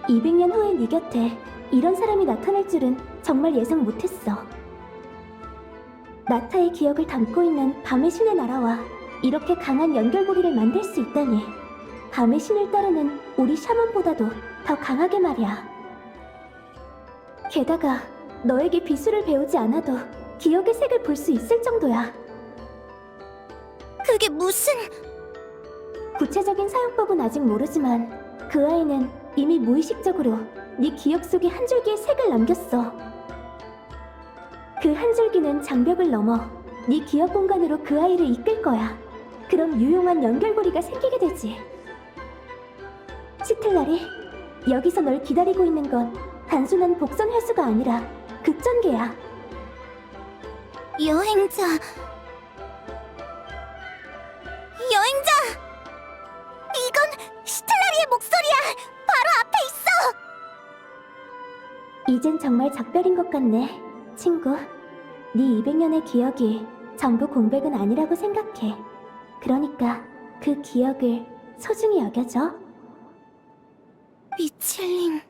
200년 후에 네 곁에 이런 사람이 나타날 줄은 정말 예상 못했어. 나타의 기억을 담고 있는 밤의 신의 나라와 이렇게 강한 연결고리를 만들 수 있다니. 밤의 신을 따르는 우리 샤먼보다도 더 강하게 말이야. 게다가 너에게 비술을 배우지 않아도 기억의 색을 볼 수 있을 정도야. 그게 무슨... 구체적인 사용법은 아직 모르지만 그 아이는 이미 무의식적으로 네 기억 속에 한 줄기의 색을 남겼어. 그 한 줄기는 장벽을 넘어 네 기억 공간으로 그 아이를 이끌 거야. 그럼 유용한 연결고리가 생기게 되지. 시틀라리, 여기서 널 기다리고 있는 건 단순한 복선 회수가 아니라 급전개야. 여행자... 여행자! 이건 시틀라리의 목소리야! 바로 앞에 있어! 이젠 정말 작별인 것 같네, 친구. 네 200년의 기억이 전부 공백은 아니라고 생각해. 그러니까 그 기억을 소중히 여겨줘. 미첼린...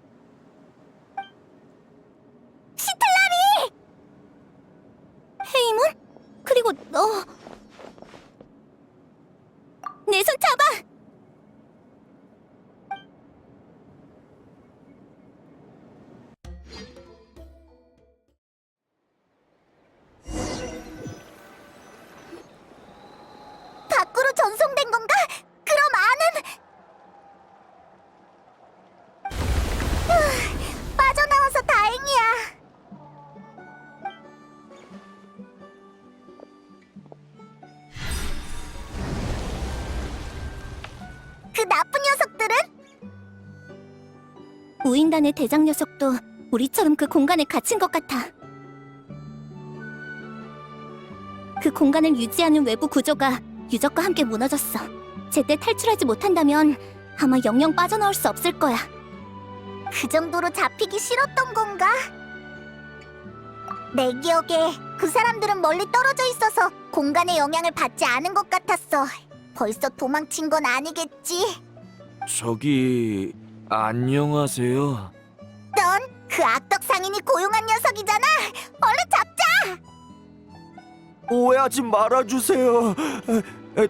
시틀라리! 헤이몬? 그리고 너... 내 손 잡아! 밖으로 전송된 건가? 그럼 아는... 빠져나와서 다행이야. 그 나쁜 녀석들은? 우인단의 대장 녀석도 우리처럼 그 공간에 갇힌 것 같아. 그 공간을 유지하는 외부 구조가 유적과 함께 무너졌어. 제때 탈출하지 못한다면 아마 영영 빠져나올 수 없을 거야. 그 정도로 잡히기 싫었던 건가? 내 기억에 그 사람들은 멀리 떨어져 있어서 공간의 영향을 받지 않은 것 같았어. 벌써 도망친 건 아니겠지? 저기 안녕하세요. 넌 그 악덕 상인이 고용한 녀석이잖아. 얼른 잡자. 오해하지 말아주세요.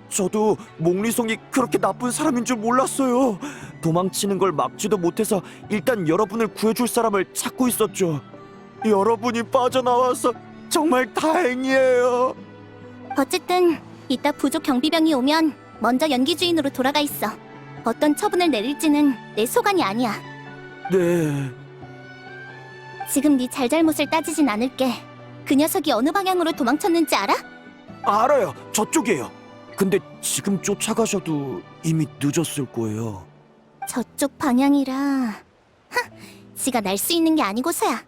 저도 몽리송이 그렇게 나쁜 사람인 줄 몰랐어요. 도망치는 걸 막지도 못해서 일단 여러분을 구해줄 사람을 찾고 있었죠. 여러분이 빠져나와서 정말 다행이에요. 어쨌든 이따 부족 경비병이 오면 먼저 연기 주인으로 돌아가 있어. 어떤 처분을 내릴지는 내 소관이 아니야. 네. 지금 네 잘잘못을 따지진 않을게. 그 녀석이 어느 방향으로 도망쳤는지 알아? 알아요. 저쪽이에요. 근데 지금 쫓아가셔도 이미 늦었을 거예요. 저쪽 방향이라. 지가 날 수 있는 게 아니고서야.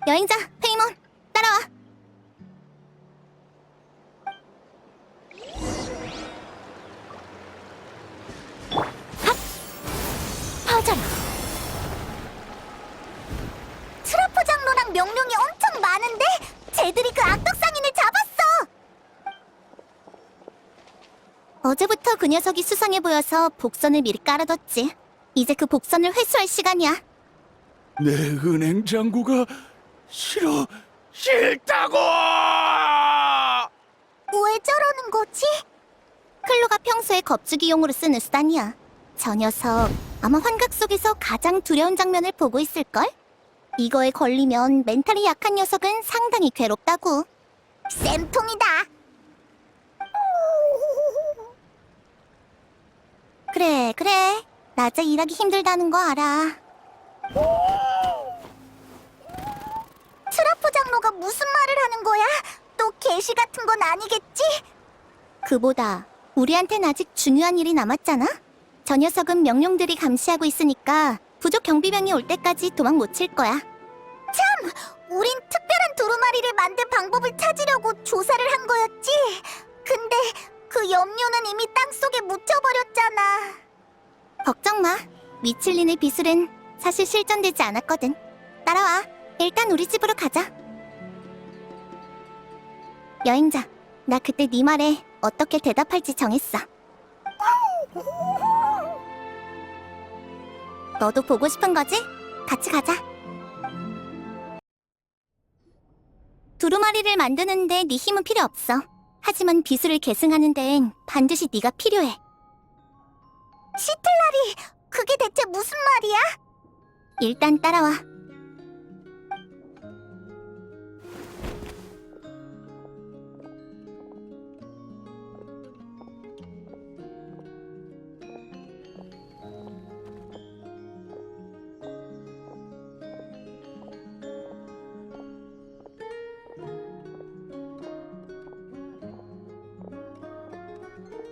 여행자 페이몬 따라와. 퍼져라. 트라프 장로랑 명령이 엄청 많은데 쟤들이 그 악덕 상인을 잡았어. 어제부터 그 녀석이 수상해 보여서 복선을 미리 깔아뒀지. 이제 그 복선을 회수할 시간이야. 내 은행 잔고가 싫다고! 왜 저러는 거지? 클로가 평소에 겁주기용으로 쓰는 수단이야. 저 녀석 아마 환각 속에서 가장 두려운 장면을 보고 있을걸? 이거에 걸리면 멘탈이 약한 녀석은 상당히 괴롭다고. 쌤통이다. 그래. 낮에 일하기 힘들다는 거 알아. 트라프 장로가 무슨 말을 하는 거야? 또 계시 같은 건 아니겠지? 그보다 우리한텐 아직 중요한 일이 남았잖아? 저 녀석은 명령들이 감시하고 있으니까 부족 경비병이 올 때까지 도망 못 칠 거야. 참! 우린 특별한 두루마리를 만들 방법을 찾으려고 조사를 한 거였지? 근데 그 염료는 이미 땅속에 묻혀버렸잖아. 걱정 마. 미칠린의 비술은 사실 실전되지 않았거든. 따라와. 일단 우리 집으로 가자. 여행자, 나 그때 네 말에 어떻게 대답할지 정했어. 너도 보고 싶은 거지? 같이 가자. 두루마리를 만드는데 네 힘은 필요 없어. 하지만 비술을 계승하는 데엔 반드시 네가 필요해. 시틀라리, 그게 대체 무슨 말이야? 일단 따라와.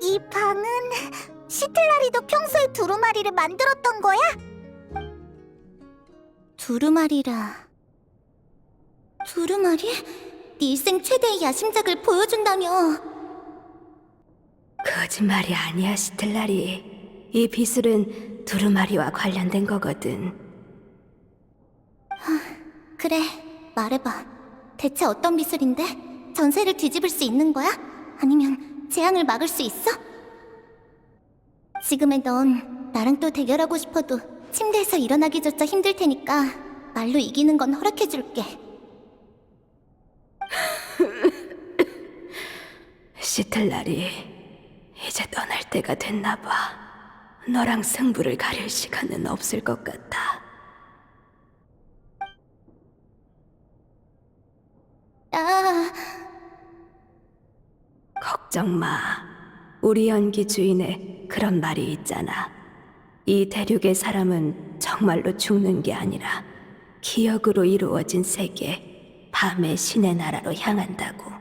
이 방은 시틀라리도 평소에 두루마리를 만들었던 거야? 두루마리라. 두루마리? 네 일생 최대의 야심작을 보여준다며. 거짓말이 아니야, 시틀라리. 이 비술은 두루마리와 관련된 거거든. 그래, 말해봐. 대체 어떤 비술인데? 전세를 뒤집을 수 있는 거야? 아니면 재앙을 막을 수 있어? 지금의 넌 나랑 또 대결하고 싶어도 침대에서 일어나기조차 힘들 테니까 말로 이기는 건 허락해줄게. 시틀라리, 이제 떠날 때가 됐나 봐. 너랑 승부를 가릴 시간은 없을 것 같아. 걱정 마. 우리 연기 주인의 그런 말이 있잖아. 이 대륙의 사람은 정말로 죽는 게 아니라 기억으로 이루어진 세계, 밤의 신의 나라로 향한다고.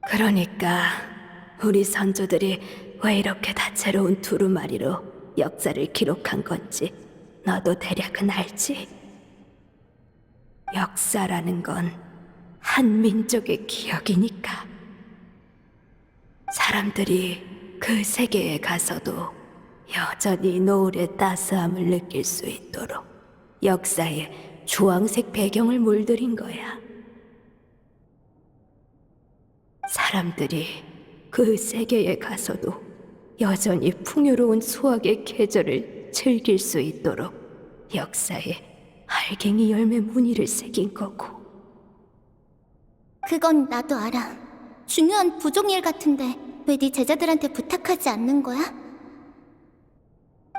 그러니까 우리 선조들이 왜 이렇게 다채로운 두루마리로 역사를 기록한 건지 너도 대략은 알지? 역사라는 건 한 민족의 기억이니까. 사람들이 그 세계에 가서도 여전히 노을의 따스함을 느낄 수 있도록 역사에 주황색 배경을 물들인 거야. 사람들이 그 세계에 가서도 여전히 풍요로운 수확의 계절을 즐길 수 있도록 역사에 알갱이 열매 무늬를 새긴 거고. 그건 나도 알아. 중요한 부족일 같은데 왜 네 제자들한테 부탁하지 않는 거야?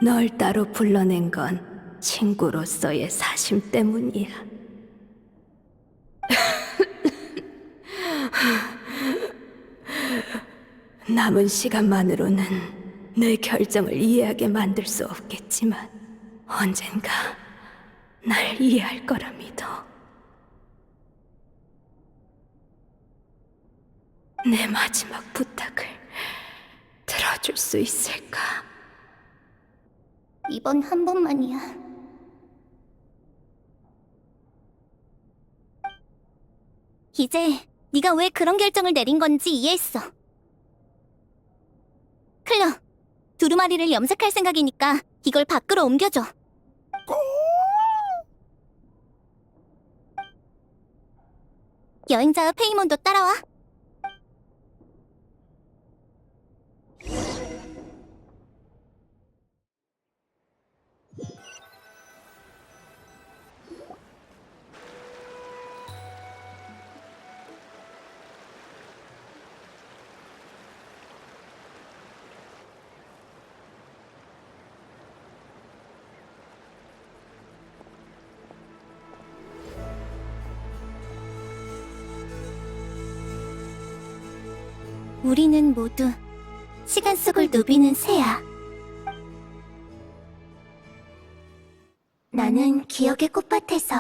널 따로 불러낸 건 친구로서의 사심 때문이야. 남은 시간만으로는 내 결정을 이해하게 만들 수 없겠지만 언젠가 날 이해할 거라 믿어. 내 마지막 부탁을 들어줄 수 있을까? 이번 한 번만이야. 이제 네가 왜 그런 결정을 내린 건지 이해했어. 클러, 두루마리를 염색할 생각이니까 이걸 밖으로 옮겨줘. 여행자 페이몬도 따라와. 우리는 모두 시간 속을 누비는 새야. 나는 기억의 꽃밭에서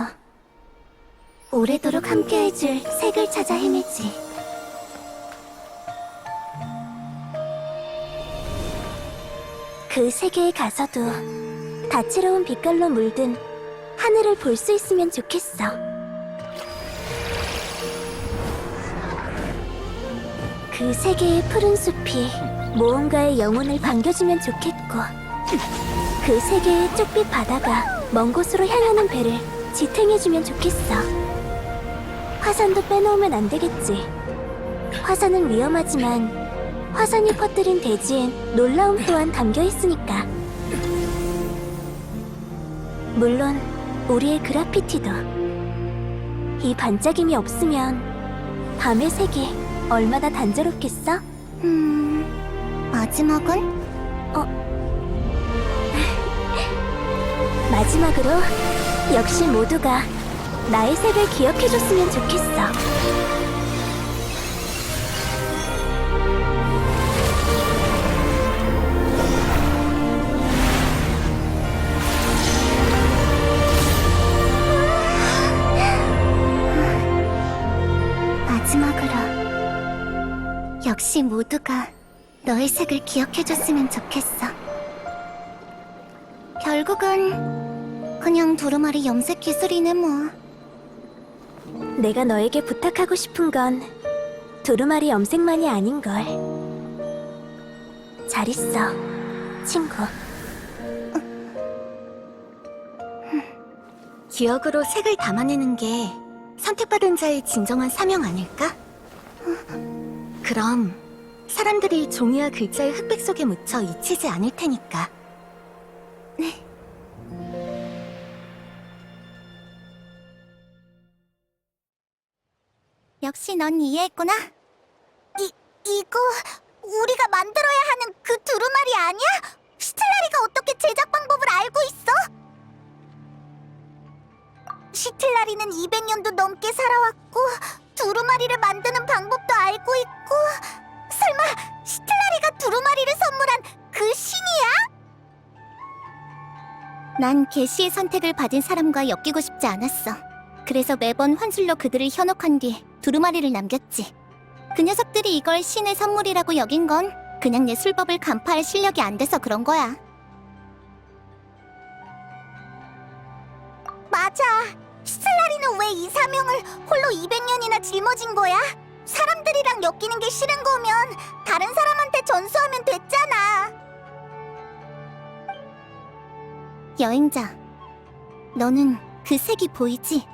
오래도록 함께해줄 색을 찾아 헤매지. 그 세계에 가서도 다채로운 빛깔로 물든 하늘을 볼 수 있으면 좋겠어. 그 세계의 푸른 숲이 무언가의 영혼을 반겨주면 좋겠고, 그 세계의 쪽빛 바다가 먼 곳으로 향하는 배를 지탱해주면 좋겠어. 화산도 빼놓으면 안 되겠지. 화산은 위험하지만 화산이 퍼뜨린 대지엔 놀라움 또한 담겨 있으니까. 물론 우리의 그라피티도. 이 반짝임이 없으면 밤의 세계 얼마나 단조롭겠어? 마지막은? 마지막으로 역시 모두가 나의 색을 기억해줬으면 좋겠어. 마지막으로 역시 모두가 너의 색을 기억해줬으면 좋겠어. 결국은 그냥 두루마리 염색 기술이네 뭐. 내가 너에게 부탁하고 싶은 건 두루마리 염색만이 아닌걸. 잘 있어, 친구. 기억으로 색을 담아내는 게 선택받은 자의 진정한 사명 아닐까? 그럼 사람들이 종이와 글자의 흑백 속에 묻혀 잊히지 않을 테니까. 네. 역시 넌 이해했구나. 이거 우리가 만들어야 하는 그 두루마리 아니야? 시틀라리가 어떻게 제작 방법을 알고 있어? 시틀라리는 200년도 넘게 살아왔고 두루마리를 만드는 방법도 알고 있고, 설마 시틀라리가 두루마리를 선물한 그 신이야? 난 계시의 선택을 받은 사람과 엮이고 싶지 않았어. 그래서 매번 환술로 그들을 현혹한 뒤 두루마리를 남겼지. 그 녀석들이 이걸 신의 선물이라고 여긴 건 그냥 내 술법을 간파할 실력이 안 돼서 그런 거야. 맞아. 시틀라리는 왜 이 사명을 홀로 200년이나 짊어진 거야? 사람들이랑 엮이는 게 싫은 거면 다른 사람한테 전수하면 됐잖아. 여행자, 너는 그 색이 보이지?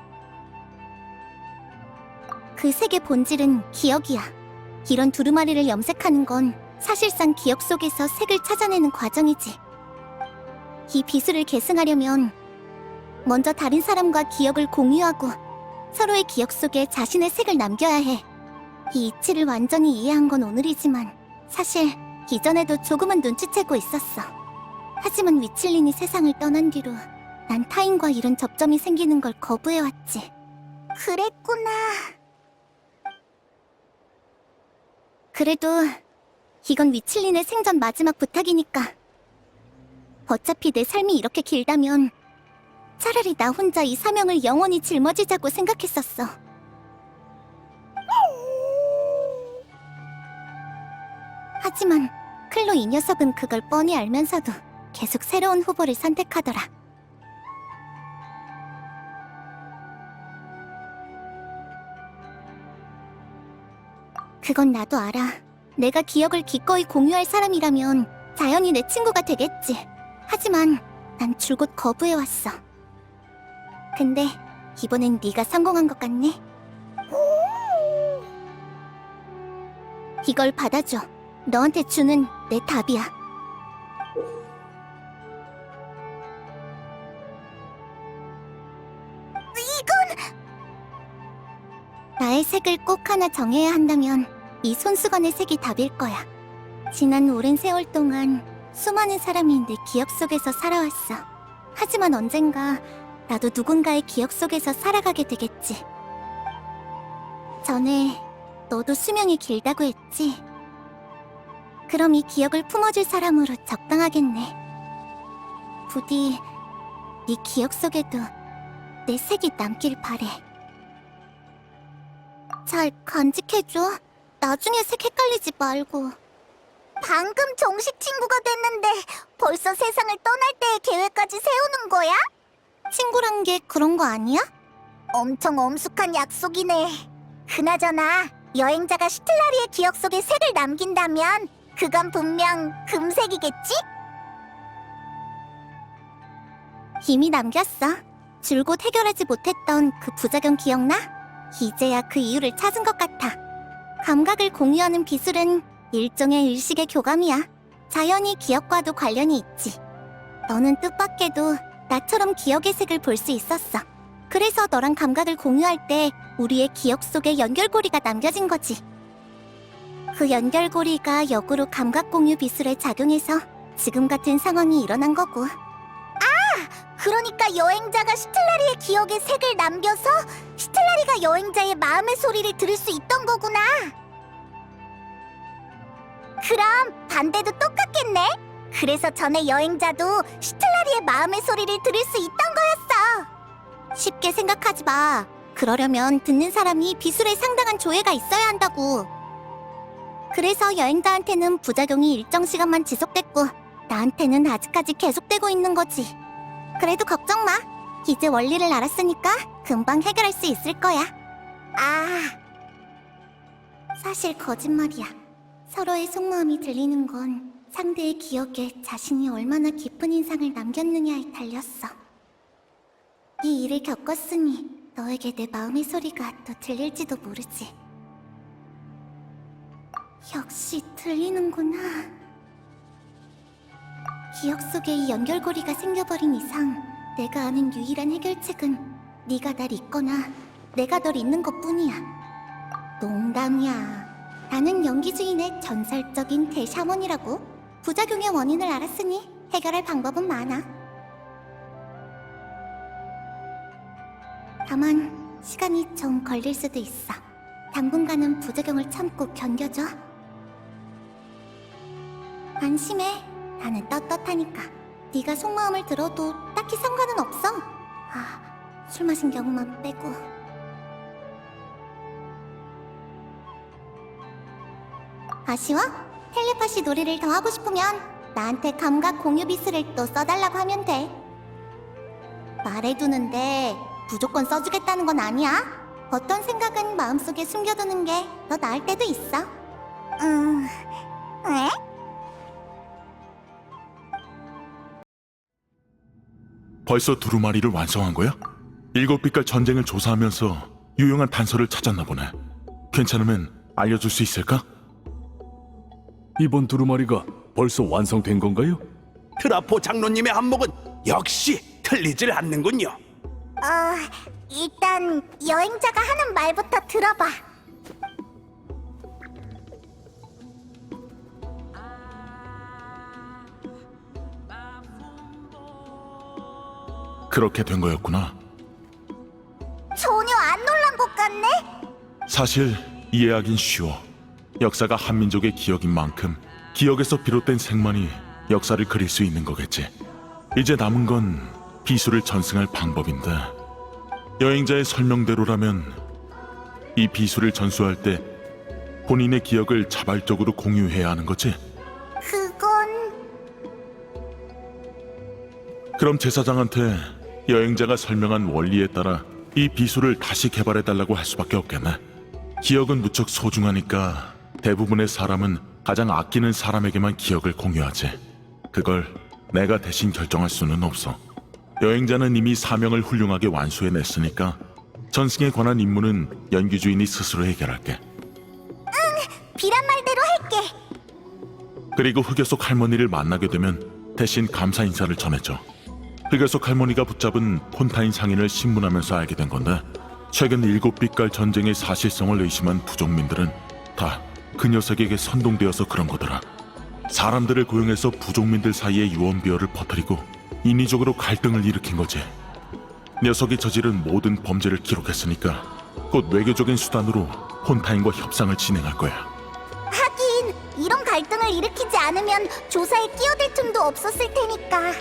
그 색의 본질은 기억이야. 이런 두루마리를 염색하는 건 사실상 기억 속에서 색을 찾아내는 과정이지. 이 비수를 계승하려면 먼저 다른 사람과 기억을 공유하고 서로의 기억 속에 자신의 색을 남겨야 해. 이 이치를 완전히 이해한 건 오늘이지만 사실 이전에도 조금은 눈치채고 있었어. 하지만 위칠린이 세상을 떠난 뒤로 난 타인과 이런 접점이 생기는 걸 거부해왔지. 그랬구나. 그래도 이건 위칠린의 생전 마지막 부탁이니까. 어차피 내 삶이 이렇게 길다면 차라리 나 혼자 이 사명을 영원히 짊어지자고 생각했었어. 하지만 클로 이 녀석은 그걸 뻔히 알면서도 계속 새로운 후보를 선택하더라. 그건 나도 알아. 내가 기억을 기꺼이 공유할 사람이라면 자연히 내 친구가 되겠지. 하지만 난 줄곧 거부해왔어. 근데 이번엔 네가 성공한 것 같네. 이걸 받아줘. 너한테 주는 내 답이야. 이건... 나의 색을 꼭 하나 정해야 한다면 이 손수건의 색이 답일 거야. 지난 오랜 세월 동안 수많은 사람이 내 기억 속에서 살아왔어. 하지만 언젠가 나도 누군가의 기억 속에서 살아가게 되겠지. 전에 너도 수명이 길다고 했지? 그럼 이 기억을 품어줄 사람으로 적당하겠네. 부디 네 기억 속에도 내 색이 남길 바래. 잘 간직해줘. 나중에 색 헷갈리지 말고. 방금 정식 친구가 됐는데 벌써 세상을 떠날 때의 계획까지 세우는 거야? 친구란 게 그런 거 아니야? 엄청 엄숙한 약속이네. 그나저나 여행자가 시틀라리의 기억 속에 색을 남긴다면 그건 분명 금색이겠지? 이미 남겼어. 줄곧 해결하지 못했던 그 부작용 기억나? 이제야 그 이유를 찾은 것 같아. 감각을 공유하는 비술은 일종의 의식의 교감이야. 자연히 기억과도 관련이 있지. 너는 뜻밖에도 나처럼 기억의 색을 볼 수 있었어. 그래서 너랑 감각을 공유할 때 우리의 기억 속에 연결고리가 남겨진 거지. 그 연결고리가 역으로 감각 공유 비술에 작용해서 지금 같은 상황이 일어난 거고. 그러니까 여행자가 시틀라리의 기억에 색을 남겨서 시틀라리가 여행자의 마음의 소리를 들을 수 있던 거구나. 그럼 반대도 똑같겠네. 그래서 전에 여행자도 시틀라리의 마음의 소리를 들을 수 있던 거였어. 쉽게 생각하지 마. 그러려면 듣는 사람이 비술에 상당한 조예가 있어야 한다고. 그래서 여행자한테는 부작용이 일정 시간만 지속됐고 나한테는 아직까지 계속되고 있는 거지. 그래도 걱정 마. 이제 원리를 알았으니까 금방 해결할 수 있을 거야. 사실 거짓말이야. 서로의 속마음이 들리는 건 상대의 기억에 자신이 얼마나 깊은 인상을 남겼느냐에 달렸어. 이 일을 겪었으니 너에게 내 마음의 소리가 또 들릴지도 모르지. 역시 들리는구나. 기억 속에 이 연결고리가 생겨버린 이상 내가 아는 유일한 해결책은 네가 날 잊거나 내가 널 잊는 것뿐이야. 농담이야. 나는 연기주인의 전설적인 대샤먼이라고. 부작용의 원인을 알았으니 해결할 방법은 많아. 다만 시간이 좀 걸릴 수도 있어. 당분간은 부작용을 참고 견뎌줘. 안심해. 나는 떳떳하니까. 네가 속마음을 들어도 딱히 상관은 없어. 술 마신 경우만 빼고. 아쉬워? 텔레파시 놀이를 더 하고 싶으면 나한테 감각 공유 비스를 또 써달라고 하면 돼. 말해두는데 무조건 써주겠다는 건 아니야. 어떤 생각은 마음속에 숨겨두는 게 더 나을 때도 있어. 왜? 벌써 두루마리를 완성한 거야? 7빛깔 전쟁을 조사하면서 유용한 단서를 찾았나 보네. 괜찮으면 알려줄 수 있을까? 이번 두루마리가 벌써 완성된 건가요? 트라포 장로님의 안목은 역시 틀리질 않는군요. 일단 여행자가 하는 말부터 들어봐. 그렇게 된 거였구나. 전혀 안 놀란 것 같네? 사실 이해하긴 쉬워. 역사가 한민족의 기억인 만큼 기억에서 비롯된 색만이 역사를 그릴 수 있는 거겠지. 이제 남은 건 비수를 전승할 방법인데, 여행자의 설명대로라면 이 비수를 전수할 때 본인의 기억을 자발적으로 공유해야 하는 거지. 그건... 그럼 제사장한테 여행자가 설명한 원리에 따라 이 비수를 다시 개발해달라고 할 수밖에 없겠네. 기억은 무척 소중하니까 대부분의 사람은 가장 아끼는 사람에게만 기억을 공유하지. 그걸 내가 대신 결정할 수는 없어. 여행자는 이미 사명을 훌륭하게 완수해냈으니까 전승에 관한 임무는 연기주인이 스스로 해결할게. 비란 말대로 할게. 그리고 흑여속 할머니를 만나게 되면 대신 감사 인사를 전해줘. 흑여속 할머니가 붙잡은 폰타인 상인을 신문하면서 알게 된 건데, 최근 7빛깔 전쟁의 사실성을 의심한 부족민들은 다 그 녀석에게 선동되어서 그런 거더라. 사람들을 고용해서 부족민들 사이에 유언비어를 퍼뜨리고 인위적으로 갈등을 일으킨 거지. 녀석이 저지른 모든 범죄를 기록했으니까 곧 외교적인 수단으로 폰타인과 협상을 진행할 거야. 하긴 이런 갈등을 일으키지 않으면 조사에 끼어들 틈도 없었을 테니까.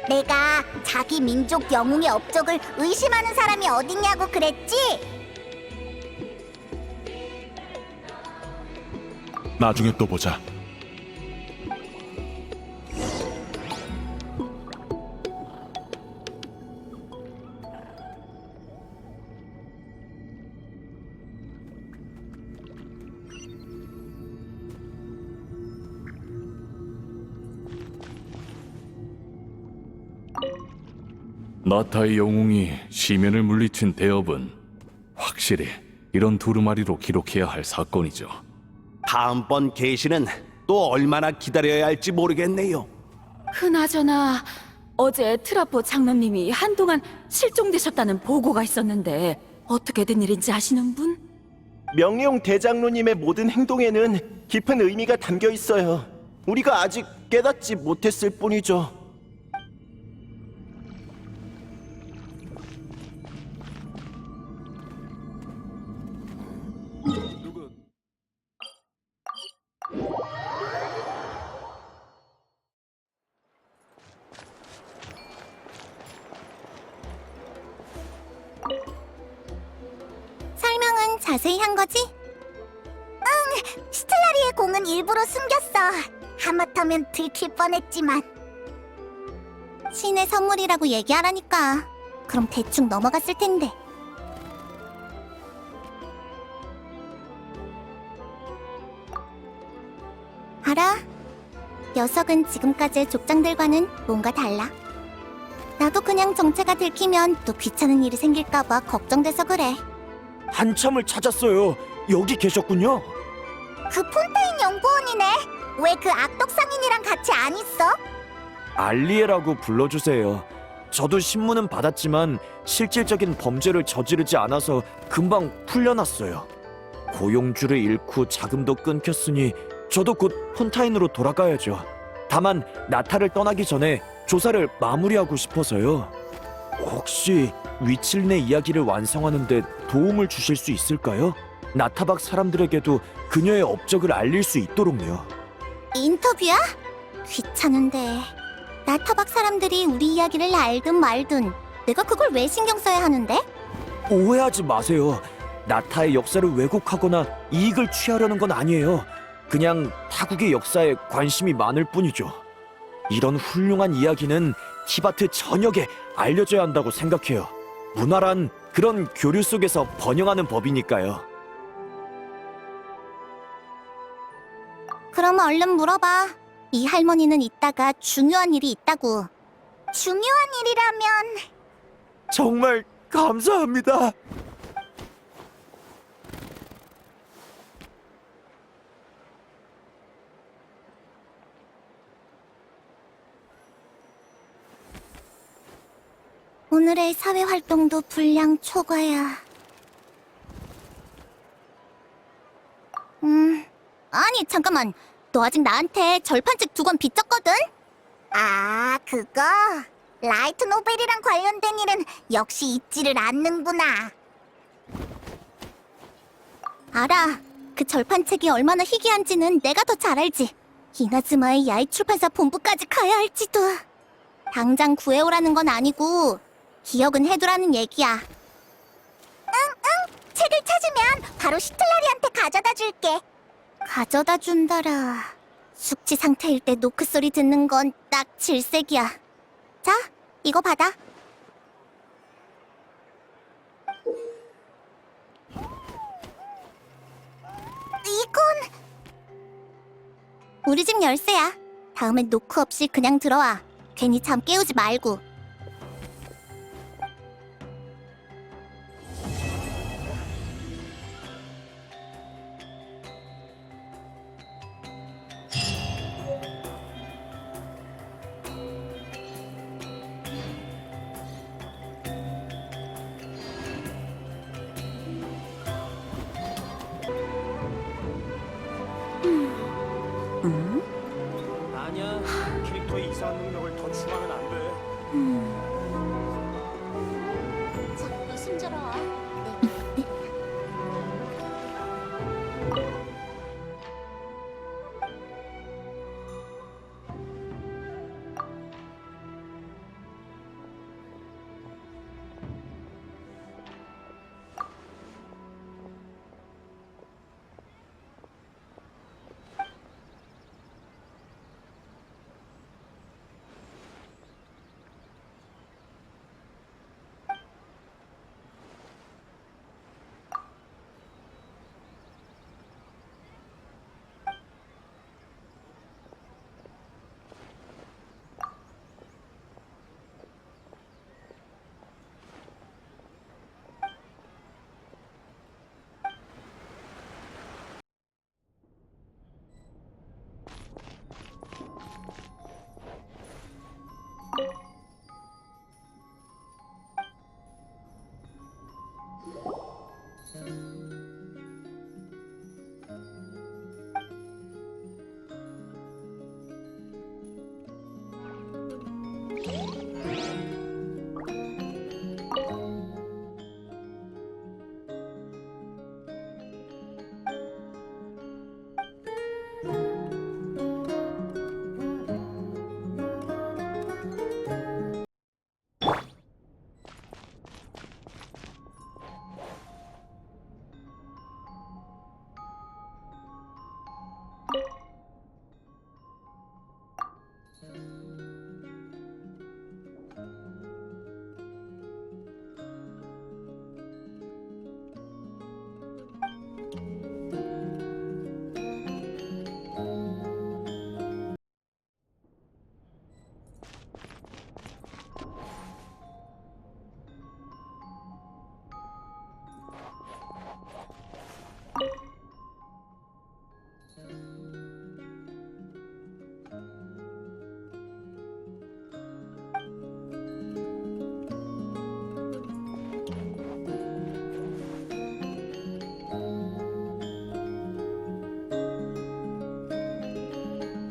내가 자기 민족 영웅의 업적을 의심하는 사람이 어딨냐고 그랬지? 나중에 또 보자. 나타의 영웅이 시면을 물리친 대업은 확실히 이런 두루마리로 기록해야 할 사건이죠. 다음번 계시는 또 얼마나 기다려야 할지 모르겠네요. 그나저나 어제 트라포 장로님이 한동안 실종되셨다는 보고가 있었는데 어떻게 된 일인지 아시는 분? 명령 대장로님의 모든 행동에는 깊은 의미가 담겨 있어요. 우리가 아직 깨닫지 못했을 뿐이죠. 설명은 자세히 한 거지? 응, 스텔라리의 공은 일부러 숨겼어. 하마터면 들킬 뻔했지만. 신의 선물이라고 얘기하라니까. 그럼 대충 넘어갔을 텐데. 알아? 녀석은 지금까지의 족장들과는 뭔가 달라. 나도 그냥 정체가 들키면 또 귀찮은 일이 생길까봐 걱정돼서 그래. 한참을 찾았어요. 여기 계셨군요. 그 폰타인 연구원이네. 왜 그 악덕 상인이랑 같이 안 있어? 알리에라고 불러주세요. 저도 신문은 받았지만 실질적인 범죄를 저지르지 않아서 금방 풀려났어요. 고용주를 잃고 자금도 끊겼으니 저도 곧 폰타인으로 돌아가야죠. 다만 나타를 떠나기 전에 조사를 마무리하고 싶어서요. 혹시 위칠린의 이야기를 완성하는 데 도움을 주실 수 있을까요? 나타박 사람들에게도 그녀의 업적을 알릴 수 있도록요. 인터뷰야? 귀찮은데. 나타박 사람들이 우리 이야기를 알든 말든 내가 그걸 왜 신경 써야 하는데? 오해하지 마세요. 나타의 역사를 왜곡하거나 이익을 취하려는 건 아니에요. 그냥 타국의 역사에 관심이 많을 뿐이죠. 이런 훌륭한 이야기는 티바트 전역에 알려져야 한다고 생각해요. 문화란 그런 교류 속에서 번영하는 법이니까요. 그럼 얼른 물어봐. 이 할머니는 이따가 중요한 일이 있다고. 중요한 일이라면 정말 감사합니다. 오늘의 사회 활동도 분량 초과야. 아니 잠깐만. 너 아직 나한테 절판책 2권 빚졌거든? 아, 그거? 라이트 노벨이랑 관련된 일은 역시 잊지를 않는구나. 알아. 그 절판책이 얼마나 희귀한지는 내가 더 잘 알지. 이나즈마의 야이 출판사 본부까지 가야 할지도. 당장 구해오라는 건 아니고 기억은 해두라는 얘기야. 응. 책을 찾으면 바로 시틀라리한테 가져다 줄게. 가져다 준다라. 숙취 상태일 때 노크 소리 듣는 건 딱 질색이야. 자, 이거 받아. 이건 우리 집 열쇠야. 다음엔 노크 없이 그냥 들어와. 괜히 잠 깨우지 말고. 아니야. 캐릭터의 이상한 능력을 더 추가하면 안 돼. 자, 순조로워.